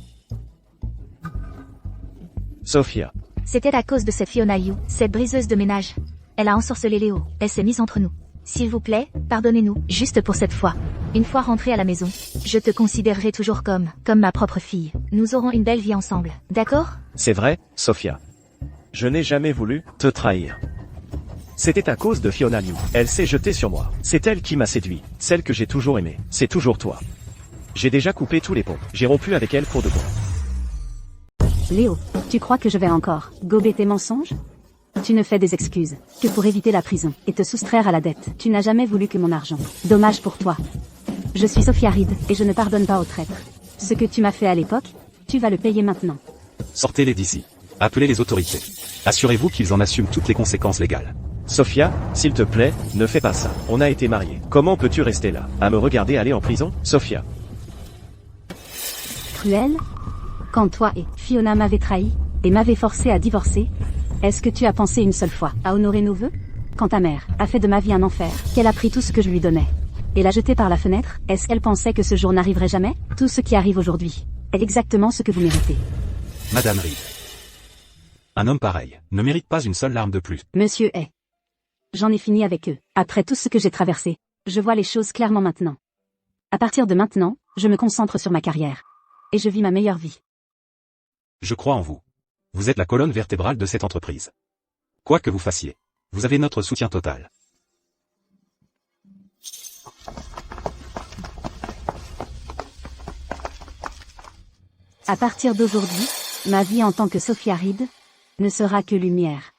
Sophia. C'était à cause de cette Fiona Liu, cette briseuse de ménage. Elle a ensorcelé Léo. Elle s'est mise entre nous. S'il vous plaît, pardonnez-nous, juste pour cette fois. Une fois rentrée à la maison, je te considérerai toujours comme ma propre fille. Nous aurons une belle vie ensemble, d'accord? C'est vrai, Sophia. Je n'ai jamais voulu te trahir. C'était à cause de Fiona Liu. Elle s'est jetée sur moi. C'est elle qui m'a séduit. Celle que j'ai toujours aimée. C'est toujours toi. J'ai déjà coupé tous les ponts. J'ai rompu avec elle pour de bon. Léo, tu crois que je vais encore gober tes mensonges? Tu ne fais des excuses que pour éviter la prison et te soustraire à la dette. Tu n'as jamais voulu que mon argent. Dommage pour toi. Je suis Sophia Reed et je ne pardonne pas aux traîtres. Ce que tu m'as fait à l'époque, tu vas le payer maintenant. Sortez-les d'ici. Appelez les autorités. Assurez-vous qu'ils en assument toutes les conséquences légales. Sophia, s'il te plaît, ne fais pas ça. On a été mariés. Comment peux-tu rester là, à me regarder aller en prison? Sophia. Cruel? Quand toi et Fiona m'avaient trahi et m'avaient forcé à divorcer, est-ce que tu as pensé une seule fois à honorer nos vœux? Quand ta mère a fait de ma vie un enfer, qu'elle a pris tout ce que je lui donnais et l'a jeté par la fenêtre, est-ce qu'elle pensait que ce jour n'arriverait jamais? Tout ce qui arrive aujourd'hui est exactement ce que vous méritez. Madame Reed. Un homme pareil ne mérite pas une seule larme de plus. Monsieur est. J'en ai fini avec eux. Après tout ce que j'ai traversé, je vois les choses clairement maintenant. À partir de maintenant, je me concentre sur ma carrière. Et je vis ma meilleure vie. Je crois en vous. Vous êtes la colonne vertébrale de cette entreprise. Quoi que vous fassiez, vous avez notre soutien total. À partir d'aujourd'hui, ma vie en tant que Sophia Reed ne sera que lumière.